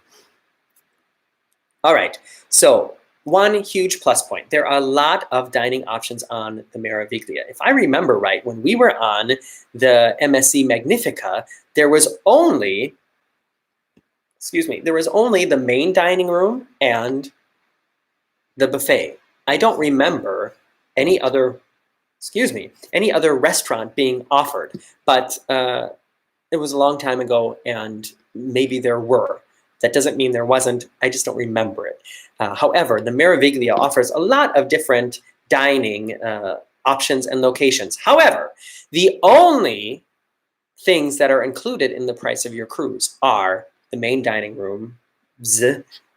All right, so one huge plus point. There are a lot of dining options on the Meraviglia. If I remember right, when we were on the MSC Magnifica, there was only the main dining room and the buffet. I don't remember any other restaurant being offered, but it was a long time ago, and maybe there were. That doesn't mean there wasn't. I just don't remember it. However, the Meraviglia offers a lot of different dining options and locations. However, the only things that are included in the price of your cruise are the main dining room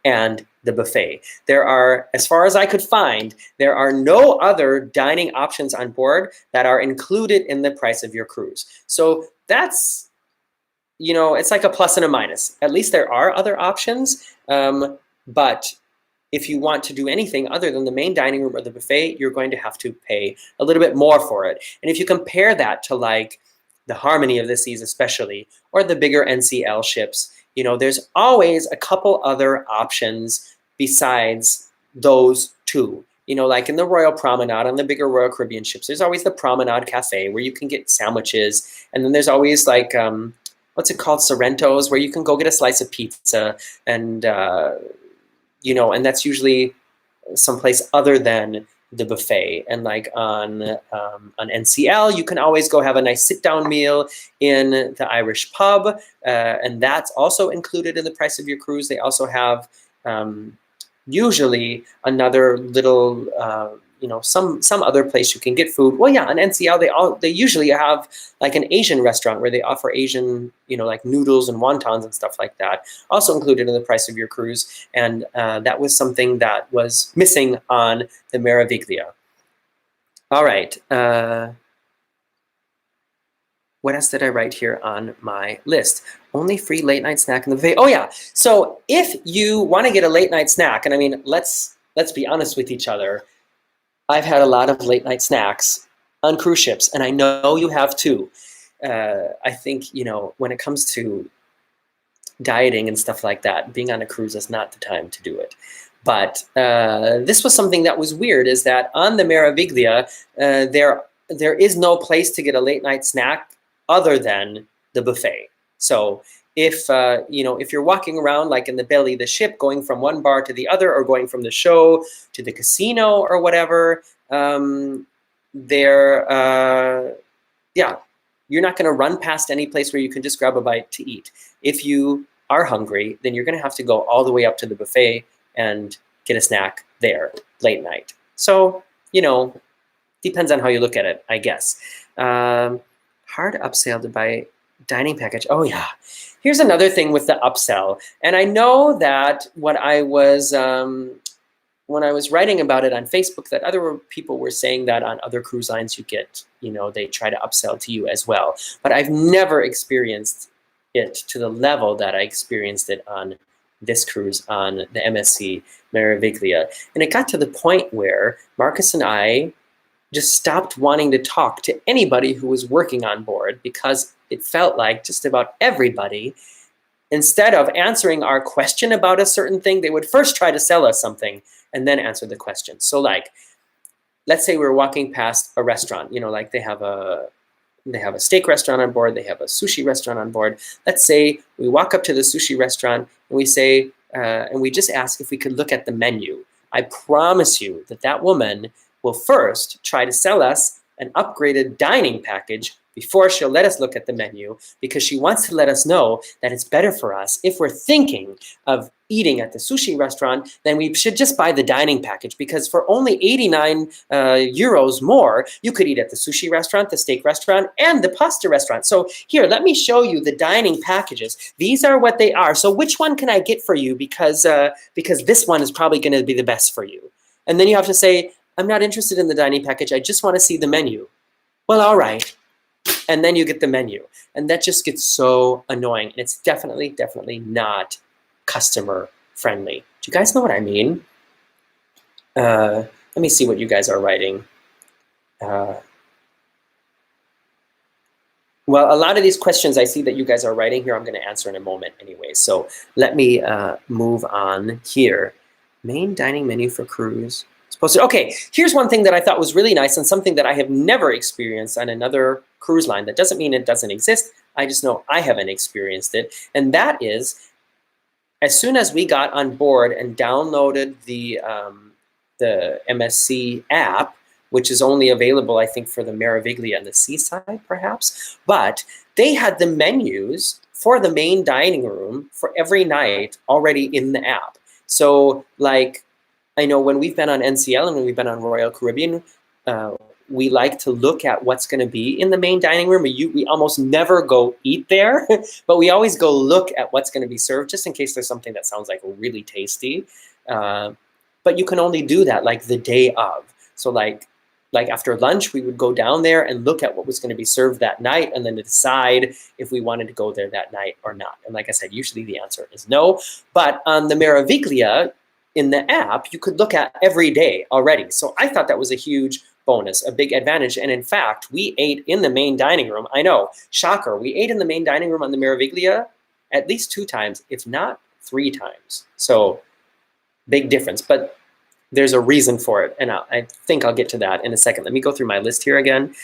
and the buffet. There are, as far as I could find, there are no other dining options on board that are included in the price of your cruise. So that's, it's like a plus and a minus. At least there are other options, but if you want to do anything other than the main dining room or the buffet, you're going to have to pay a little bit more for it. And if you compare that to like the Harmony of the Seas especially, or the bigger NCL ships, you know, there's always a couple other options besides those two. You know, like in the Royal Promenade on the bigger Royal Caribbean ships, there's always the Promenade Cafe where you can get sandwiches. And then there's always like, what's it called? Sorrento's, where you can go get a slice of pizza. And, you know, and that's usually someplace other than the buffet. And like on NCL, you can always go have a nice sit-down meal in the Irish pub. And that's also included in the price of your cruise. They also have usually another little, you know, some other place you can get food. Well, yeah, on NCL, they usually have like an Asian restaurant where they offer Asian, you know, like noodles and wontons and stuff like that, also included in the price of your cruise. And that was something that was missing on the Meraviglia. All right. What else did I write here on my list? Only free late night snack in the buffet. Oh yeah. So if you want to get a late night snack, and I mean, let's be honest with each other. I've had a lot of late night snacks on cruise ships, and I know you have too. I think, you know, when it comes to dieting and stuff like that, being on a cruise is not the time to do it. But this was something that was weird, is that on the Meraviglia, there is no place to get a late night snack other than the buffet. So if you know, if you're walking around like in the belly of the ship, going from one bar to the other, or going from the show to the casino or whatever, yeah, you're not going to run past any place where you can just grab a bite to eat. If you are hungry, then you're going to have to go all the way up to the buffet and get a snack there late night. So, you know, depends on how you look at it, I guess. Hard upsell to buy dining package. Oh yeah. Here's another thing with the upsell. And I know that when I was writing about it on Facebook, that other people were saying that on other cruise lines you get, you know, they try to upsell to you as well. But I've never experienced it to the level that I experienced it on this cruise on the MSC Meraviglia. And it got to the point where Marcus and I just stopped wanting to talk to anybody who was working on board, because it felt like just about everybody, instead of answering our question about a certain thing, they would first try to sell us something and then answer the question. So like, let's say we're walking past a restaurant, you know, like they have a steak restaurant on board, they have a sushi restaurant on board. Let's say we walk up to the sushi restaurant and we say, and we just ask if we could look at the menu. I promise you that that woman will first try to sell us an upgraded dining package before she'll let us look at the menu, because she wants to let us know that it's better for us if we're thinking of eating at the sushi restaurant, then we should just buy the dining package, because for only 89 euros more, you could eat at the sushi restaurant, the steak restaurant, and the pasta restaurant. So here, let me show you the dining packages. These are what they are. So which one can I get for you? Because this one is probably going to be the best for you. And then you have to say, I'm not interested in the dining package. I just want to see the menu. Well, all right. And then you get the menu. And that just gets so annoying. And it's definitely not customer friendly. Do you guys know what I mean? Let me see what you guys are writing. Well, a lot of these questions I see that you guys are writing here, I'm going to answer in a moment anyway. So let me move on here. Main dining menu for cruise. Okay, here's one thing that I thought was really nice, and something that I have never experienced on another cruise line. That doesn't mean it doesn't exist. I just know I haven't experienced it. And that is, as soon as we got on board and downloaded the MSC app, which is only available, I think, for the Meraviglia and the Seaside, perhaps, but they had the menus for the main dining room for every night already in the app. So, like, I know when we've been on NCL and when we've been on Royal Caribbean, we like to look at what's going to be in the main dining room. We almost never go eat there, but we always go look at what's going to be served, just in case there's something that sounds like really tasty. But you can only do that like the day of. So like after lunch, we would go down there and look at what was going to be served that night, and then decide if we wanted to go there that night or not. And like I said, usually the answer is no. But on the Meraviglia, in the app, you could look at every day already. So I thought that was a huge bonus, a big advantage. And in fact, we ate in the main dining room. I know, shocker, we ate in the main dining room on the Meraviglia at least 2 times, if not 3 times. So big difference, but there's a reason for it. And I think I'll get to that in a second. Let me go through my list here again.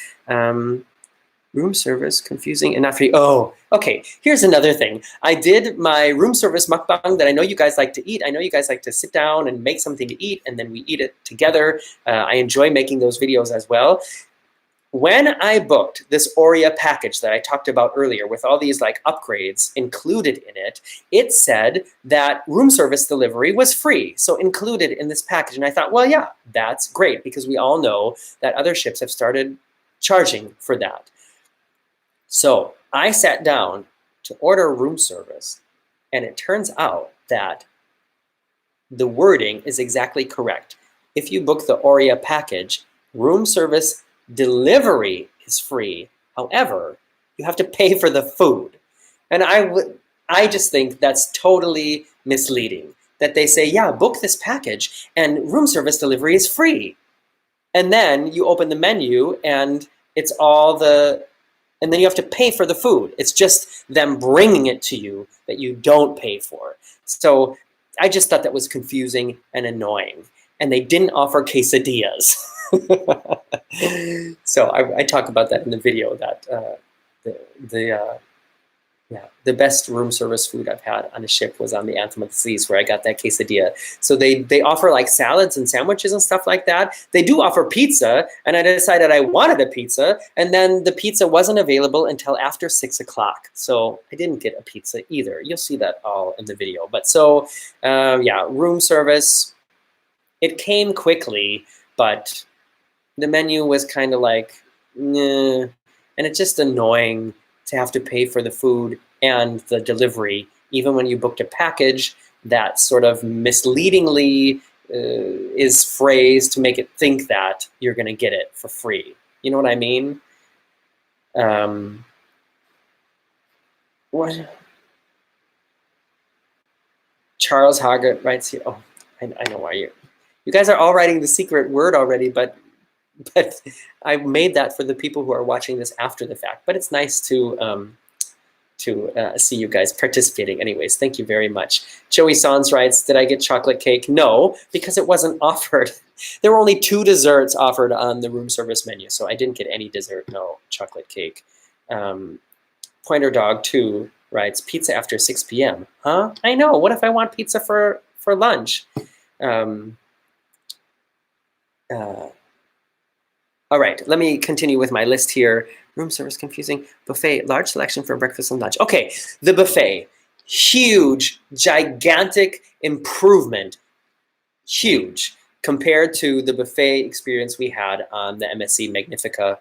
Room service, confusing and not free. Oh, okay. Here's another thing. I did my room service mukbang that I know you guys like to eat. I know you guys like to sit down and make something to eat, and then we eat it together. I enjoy making those videos as well. When I booked this Oria package that I talked about earlier with all these like upgrades included in it, it said that room service delivery was free, so included in this package. And I thought, well, yeah, that's great, because we all know that other ships have started charging for that. So I sat down to order room service, and it turns out that the wording is exactly correct. If you book the Oria package, room service delivery is free. However, you have to pay for the food. And I just think that's totally misleading, that they say, yeah, book this package and room service delivery is free. And then you open the menu and it's and then you have to pay for the food. It's just them bringing it to you that you don't pay for. So I just thought that was confusing and annoying. And they didn't offer quesadillas. So I talk about that in the video, that the best room service food I've had on a ship was on the Anthem of the Seas, where I got that quesadilla. So they offer like salads and sandwiches and stuff like that. They do offer pizza, and I decided I wanted a pizza, and then the pizza wasn't available until after 6 o'clock. So I didn't get a pizza either. You'll see that all in the video. But so yeah, room service, it came quickly, but the menu was kind of like, nah, and it's just annoying to have to pay for the food and the delivery, even when you booked a package that sort of misleadingly is phrased to make it think that you're going to get it for free. You know what I mean? What? Charles Hoggett writes here. Oh, I know why you guys are all writing the secret word already, but I made that for the people who are watching this after the fact. But it's nice to see you guys participating anyways. Thank you very much. Joey Sans writes, did I get chocolate cake? No, because it wasn't offered. There were only 2 desserts offered on the room service menu, so I didn't get any dessert, no chocolate cake. Pointer Dog 2 writes, pizza after 6 p.m. Huh? I know. What if I want pizza for lunch? All right, let me continue with my list here. Room service confusing. Buffet, large selection for breakfast and lunch. Okay, the buffet, huge, gigantic improvement, huge, compared to the buffet experience we had on the MSC Magnifica,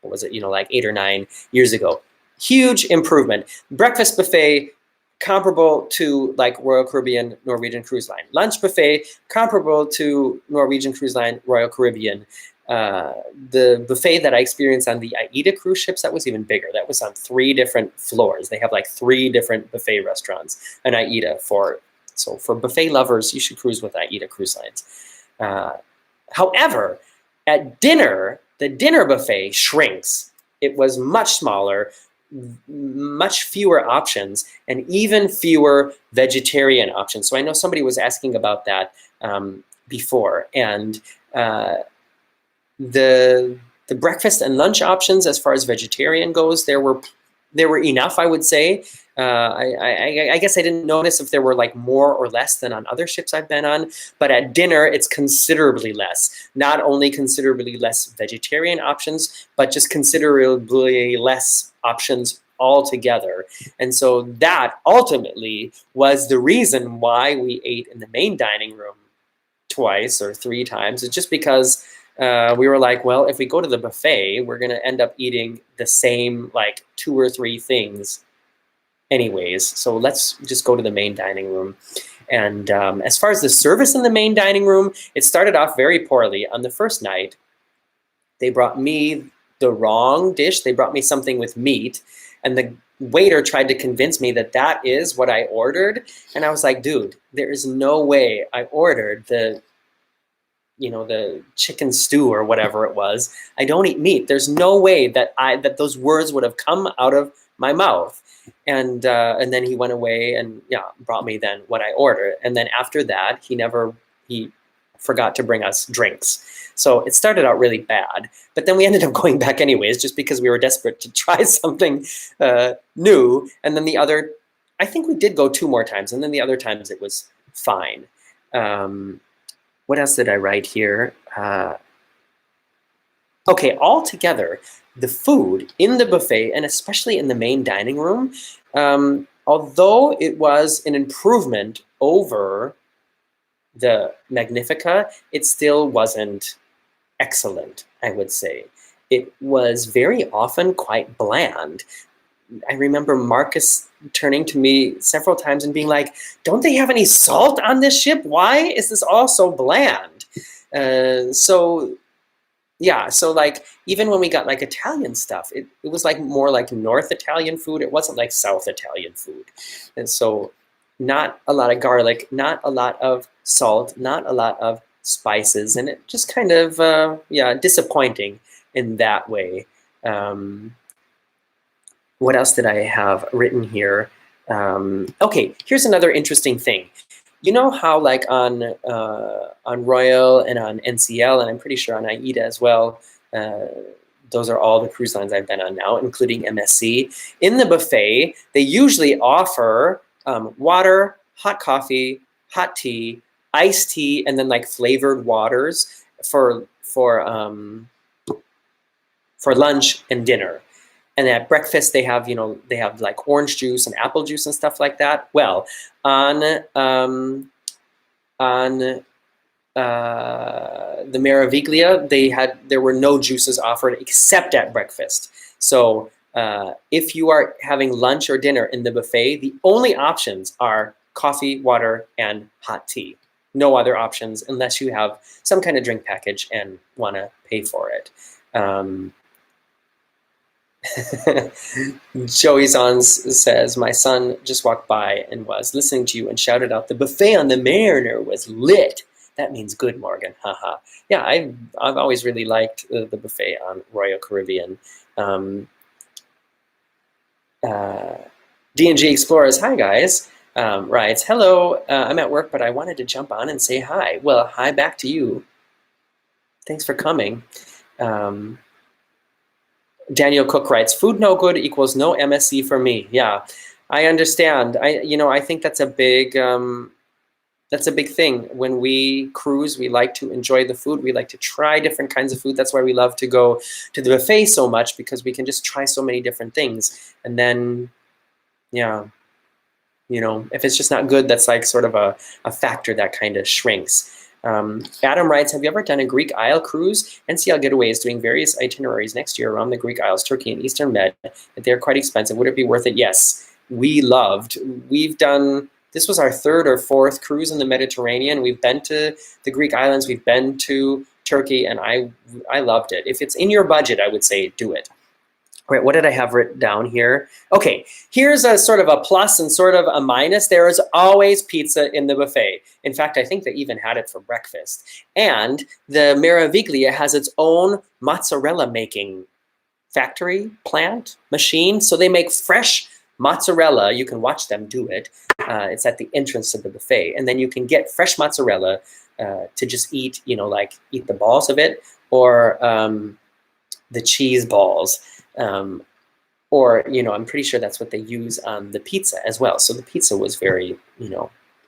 what was it, like 8 or 9 years ago. Huge improvement. Breakfast buffet, comparable to like Royal Caribbean, Norwegian Cruise Line. Lunch buffet, comparable to Norwegian Cruise Line, Royal Caribbean. The buffet that I experienced on the AIDA cruise ships, that was even bigger. That was on 3 different floors. They have like 3 different buffet restaurants on AIDA. So for buffet lovers, you should cruise with AIDA Cruise Lines. However, at dinner, the dinner buffet shrinks. It was much smaller, much fewer options, and even fewer vegetarian options. So I know somebody was asking about that before, and the breakfast and lunch options, as far as vegetarian goes, there were enough, I would say. I guess I didn't notice if there were like more or less than on other ships I've been on, but at dinner it's considerably less. Not only considerably less vegetarian options, but just considerably less options altogether. And so that ultimately was the reason why we ate in the main dining room twice or 3 times. It's just because we were like, well, if we go to the buffet, we're going to end up eating the same like 2 or 3 things anyways. So let's just go to the main dining room. And as far as the service in the main dining room, it started off very poorly. On the first night, they brought me the wrong dish. They brought me something with meat. And the waiter tried to convince me that that is what I ordered. And I was like, dude, there is no way I ordered the the chicken stew or whatever it was. I don't eat meat. There's no way that those words would have come out of my mouth. And then he went away and brought me then what I ordered. And then after that, he forgot to bring us drinks. So it started out really bad, but then we ended up going back anyways, just because we were desperate to try something new. And then I think we did go 2 more times, and then the other times it was fine. What else did I write here? Okay, altogether, the food in the buffet, and especially in the main dining room, although it was an improvement over the Magnifica, it still wasn't excellent, I would say. It was very often quite bland. I remember Marcus turning to me several times and being like, don't they have any salt on this ship? Why is this all so bland? So like even when we got like Italian stuff, it was like more like North Italian food. It wasn't like South Italian food. And so not a lot of garlic, not a lot of salt, not a lot of spices, and it just kind of disappointing in that way. What else did I have written here? Okay, here's another interesting thing. You know how like on Royal and on NCL, and I'm pretty sure on AIDA as well, those are all the cruise lines I've been on now, including MSC. In the buffet, they usually offer water, hot coffee, hot tea, iced tea, and then like flavored waters for lunch and dinner. And at breakfast, they have like orange juice and apple juice and stuff like that. Well, on the Meraviglia, there were no juices offered except at breakfast. So if you are having lunch or dinner in the buffet, the only options are coffee, water, and hot tea. No other options unless you have some kind of drink package and want to pay for it. Joey Zons says, my son just walked by and was listening to you and shouted out, the buffet on the Mariner was lit. That means good, Morgan. Haha. Yeah, I've always really liked the buffet on Royal Caribbean. D&G Explorers, hi guys. Writes, hello, I'm at work, but I wanted to jump on and say hi. Well, hi back to you. Thanks for coming. Daniel Cook writes, food no good equals no MSC for me. Yeah, I understand. I think that's a big thing. When we cruise, we like to enjoy the food. We like to try different kinds of food. That's why we love to go to the buffet so much, because we can just try so many different things. And then, if it's just not good, that's like sort of a factor that kind of shrinks. Adam writes, have you ever done a Greek Isle cruise? NCL Getaway is doing various itineraries next year around the Greek Isles, Turkey, and Eastern Med. They're quite expensive. Would it be worth it? Yes. We've done, this was our 3rd or 4th cruise in the Mediterranean. We've been to the Greek islands. We've been to Turkey, and I loved it. If it's in your budget, I would say do it. All right, what did I have written down here? Okay, here's a sort of a plus and sort of a minus. There is always pizza in the buffet. In fact, I think they even had it for breakfast. And the Meraviglia has its own mozzarella making factory, plant, machine. So they make fresh mozzarella. You can watch them do it. It's at the entrance to the buffet. And then you can get fresh mozzarella to just eat, eat the balls of it, or the cheese balls. Or, I'm pretty sure that's what they use on the pizza as well. So the pizza was very,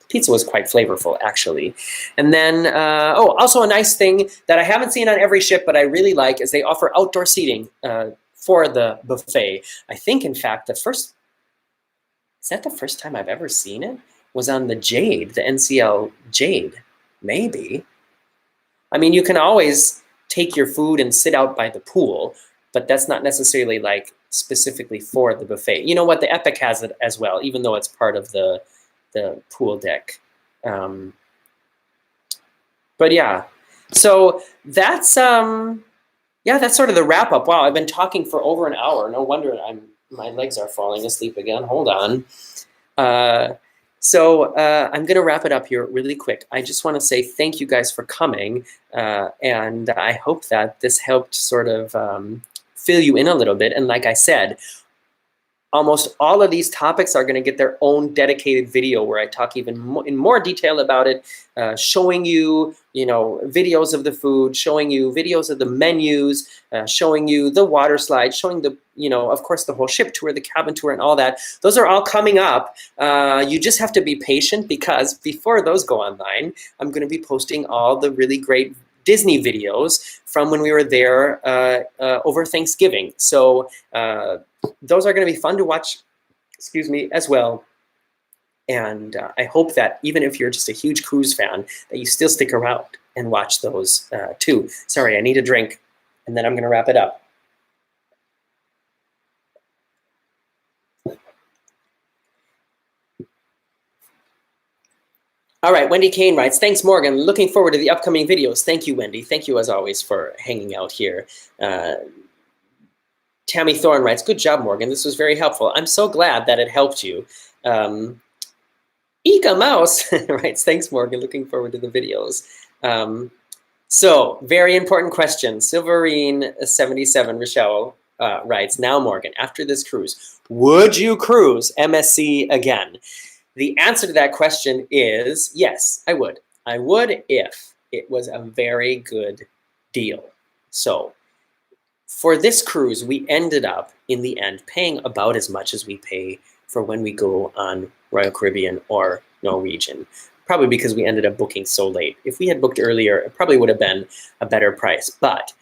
pizza was quite flavorful, actually. And then, also a nice thing that I haven't seen on every ship, but I really like, is they offer outdoor seating for the buffet. I think, in fact, is that the first time I've ever seen it? Was on the Jade, the NCL Jade, maybe. I mean, you can always take your food and sit out by the pool, but that's not necessarily like specifically for the buffet. You know what? The Epic has it as well, even though it's part of the pool deck. But yeah, so that's that's sort of the wrap up. Wow, I've been talking for over an hour. No wonder my legs are falling asleep again. Hold on. So I'm going to wrap it up here really quick. I just want to say thank you guys for coming, and I hope that this helped sort of fill you in a little bit. And like I said, almost all of these topics are going to get their own dedicated video where I talk even in more detail about it, showing you, videos of the food, showing you videos of the menus, showing you the water slide, showing the, of course, the whole ship tour, the cabin tour, and all that. Those are all coming up. You just have to be patient, because before those go online, I'm going to be posting all the really great Disney videos from when we were there over Thanksgiving. So those are going to be fun to watch, as well. And I hope that even if you're just a huge cruise fan, that you still stick around and watch those too. Sorry, I need a drink, and then I'm going to wrap it up. All right, Wendy Kane writes, thanks, Morgan. Looking forward to the upcoming videos. Thank you, Wendy. Thank you, as always, for hanging out here. Tammy Thorne writes, good job, Morgan. This was very helpful. I'm so glad that it helped you. Ika Mouse writes, thanks, Morgan. Looking forward to the videos. So, very important question. Silverine77 Rochelle writes, now, Morgan, after this cruise, would you cruise MSC again? The answer to that question is yes, I would. I would if it was a very good deal. So for this cruise, we ended up in the end paying about as much as we pay for when we go on Royal Caribbean or Norwegian, probably because we ended up booking so late. If we had booked earlier, it probably would have been a better price. But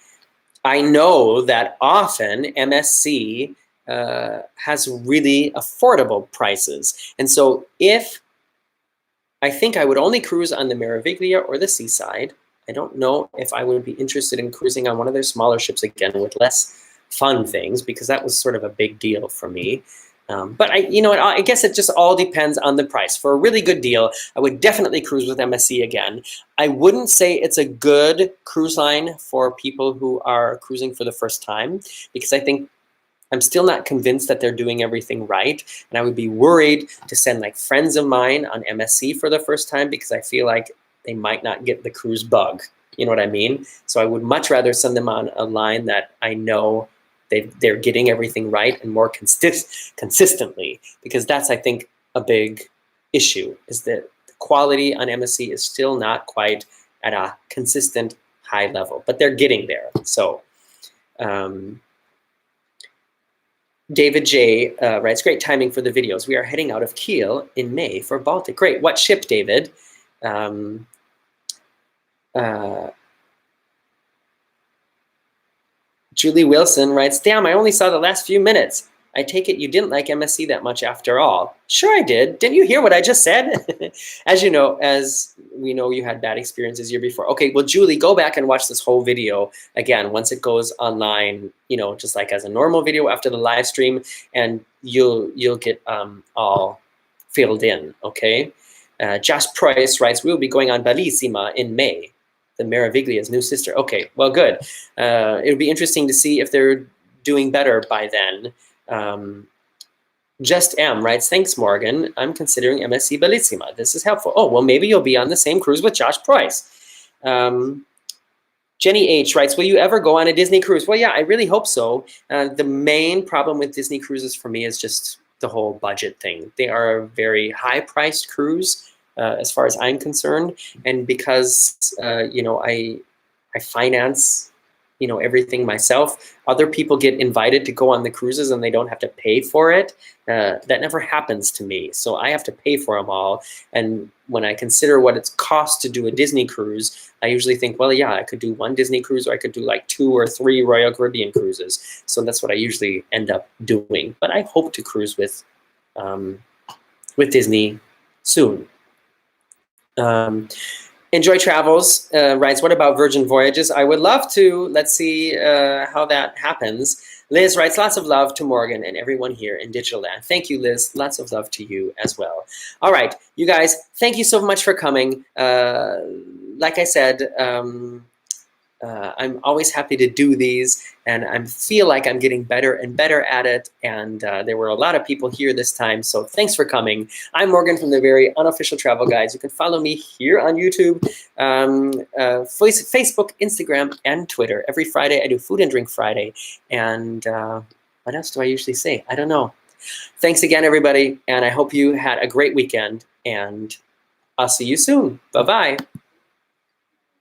I know that often MSC has really affordable prices. And so I think I would only cruise on the Meraviglia or the Seaside. I don't know if I would be interested in cruising on one of their smaller ships again with less fun things, because that was sort of a big deal for me. But I guess it just all depends on the price. For a really good deal, I would definitely cruise with MSC again. I wouldn't say it's a good cruise line for people who are cruising for the first time, because I think I'm still not convinced that they're doing everything right. And I would be worried to send like friends of mine on MSC for the first time, because I feel like they might not get the cruise bug. You know what I mean? So I would much rather send them on a line that I know they're getting everything right and more consistently, because that's, I think, a big issue, is that the quality on MSC is still not quite at a consistent high level, but they're getting there. So David J. Writes, great timing for the videos. We are heading out of Kiel in May for Baltic. Great. What ship, David? Julie Wilson writes, damn, I only saw the last few minutes. I take it you didn't like MSC that much after all. Sure I did. Didn't you hear what I just said? As we know, you had bad experiences year before. Okay, well, Julie, go back and watch this whole video again once it goes online, just like as a normal video after the live stream, and you'll get all filled in, okay? Josh Price writes, we'll be going on Bellissima in May, the Meraviglia's new sister. Okay, well, good. It'll be interesting to see if they're doing better by then. Just M writes, thanks, Morgan. I'm considering MSC Bellissima. This is helpful. Oh, well, maybe you'll be on the same cruise with Josh Price. Jenny H writes, will you ever go on a Disney cruise? Well, yeah, I really hope so. The main problem with Disney cruises for me is just the whole budget thing. They are a very high-priced cruise as far as I'm concerned. And because, I finance everything myself. Other people get invited to go on the cruises and they don't have to pay for it. That never happens to me. So I have to pay for them all. And when I consider what it's cost to do a Disney cruise, I usually think, well, yeah, I could do one Disney cruise, or I could do like 2 or 3 Royal Caribbean cruises. So that's what I usually end up doing. But I hope to cruise with Disney soon. Enjoy Travels writes, what about Virgin Voyages? I would love to. Let's see how that happens. Liz writes, lots of love to Morgan and everyone here in Digital Land. Thank you, Liz. Lots of love to you as well. All right, you guys, thank you so much for coming. Like I said, I'm always happy to do these, and I feel like I'm getting better and better at it. And there were a lot of people here this time, so thanks for coming. I'm Morgan from the Very Unofficial Travel Guides. You can follow me here on YouTube, Facebook, Instagram, and Twitter. Every Friday I do Food and Drink Friday. And what else do I usually say? I don't know. Thanks again, everybody, and I hope you had a great weekend. And I'll see you soon. Bye-bye.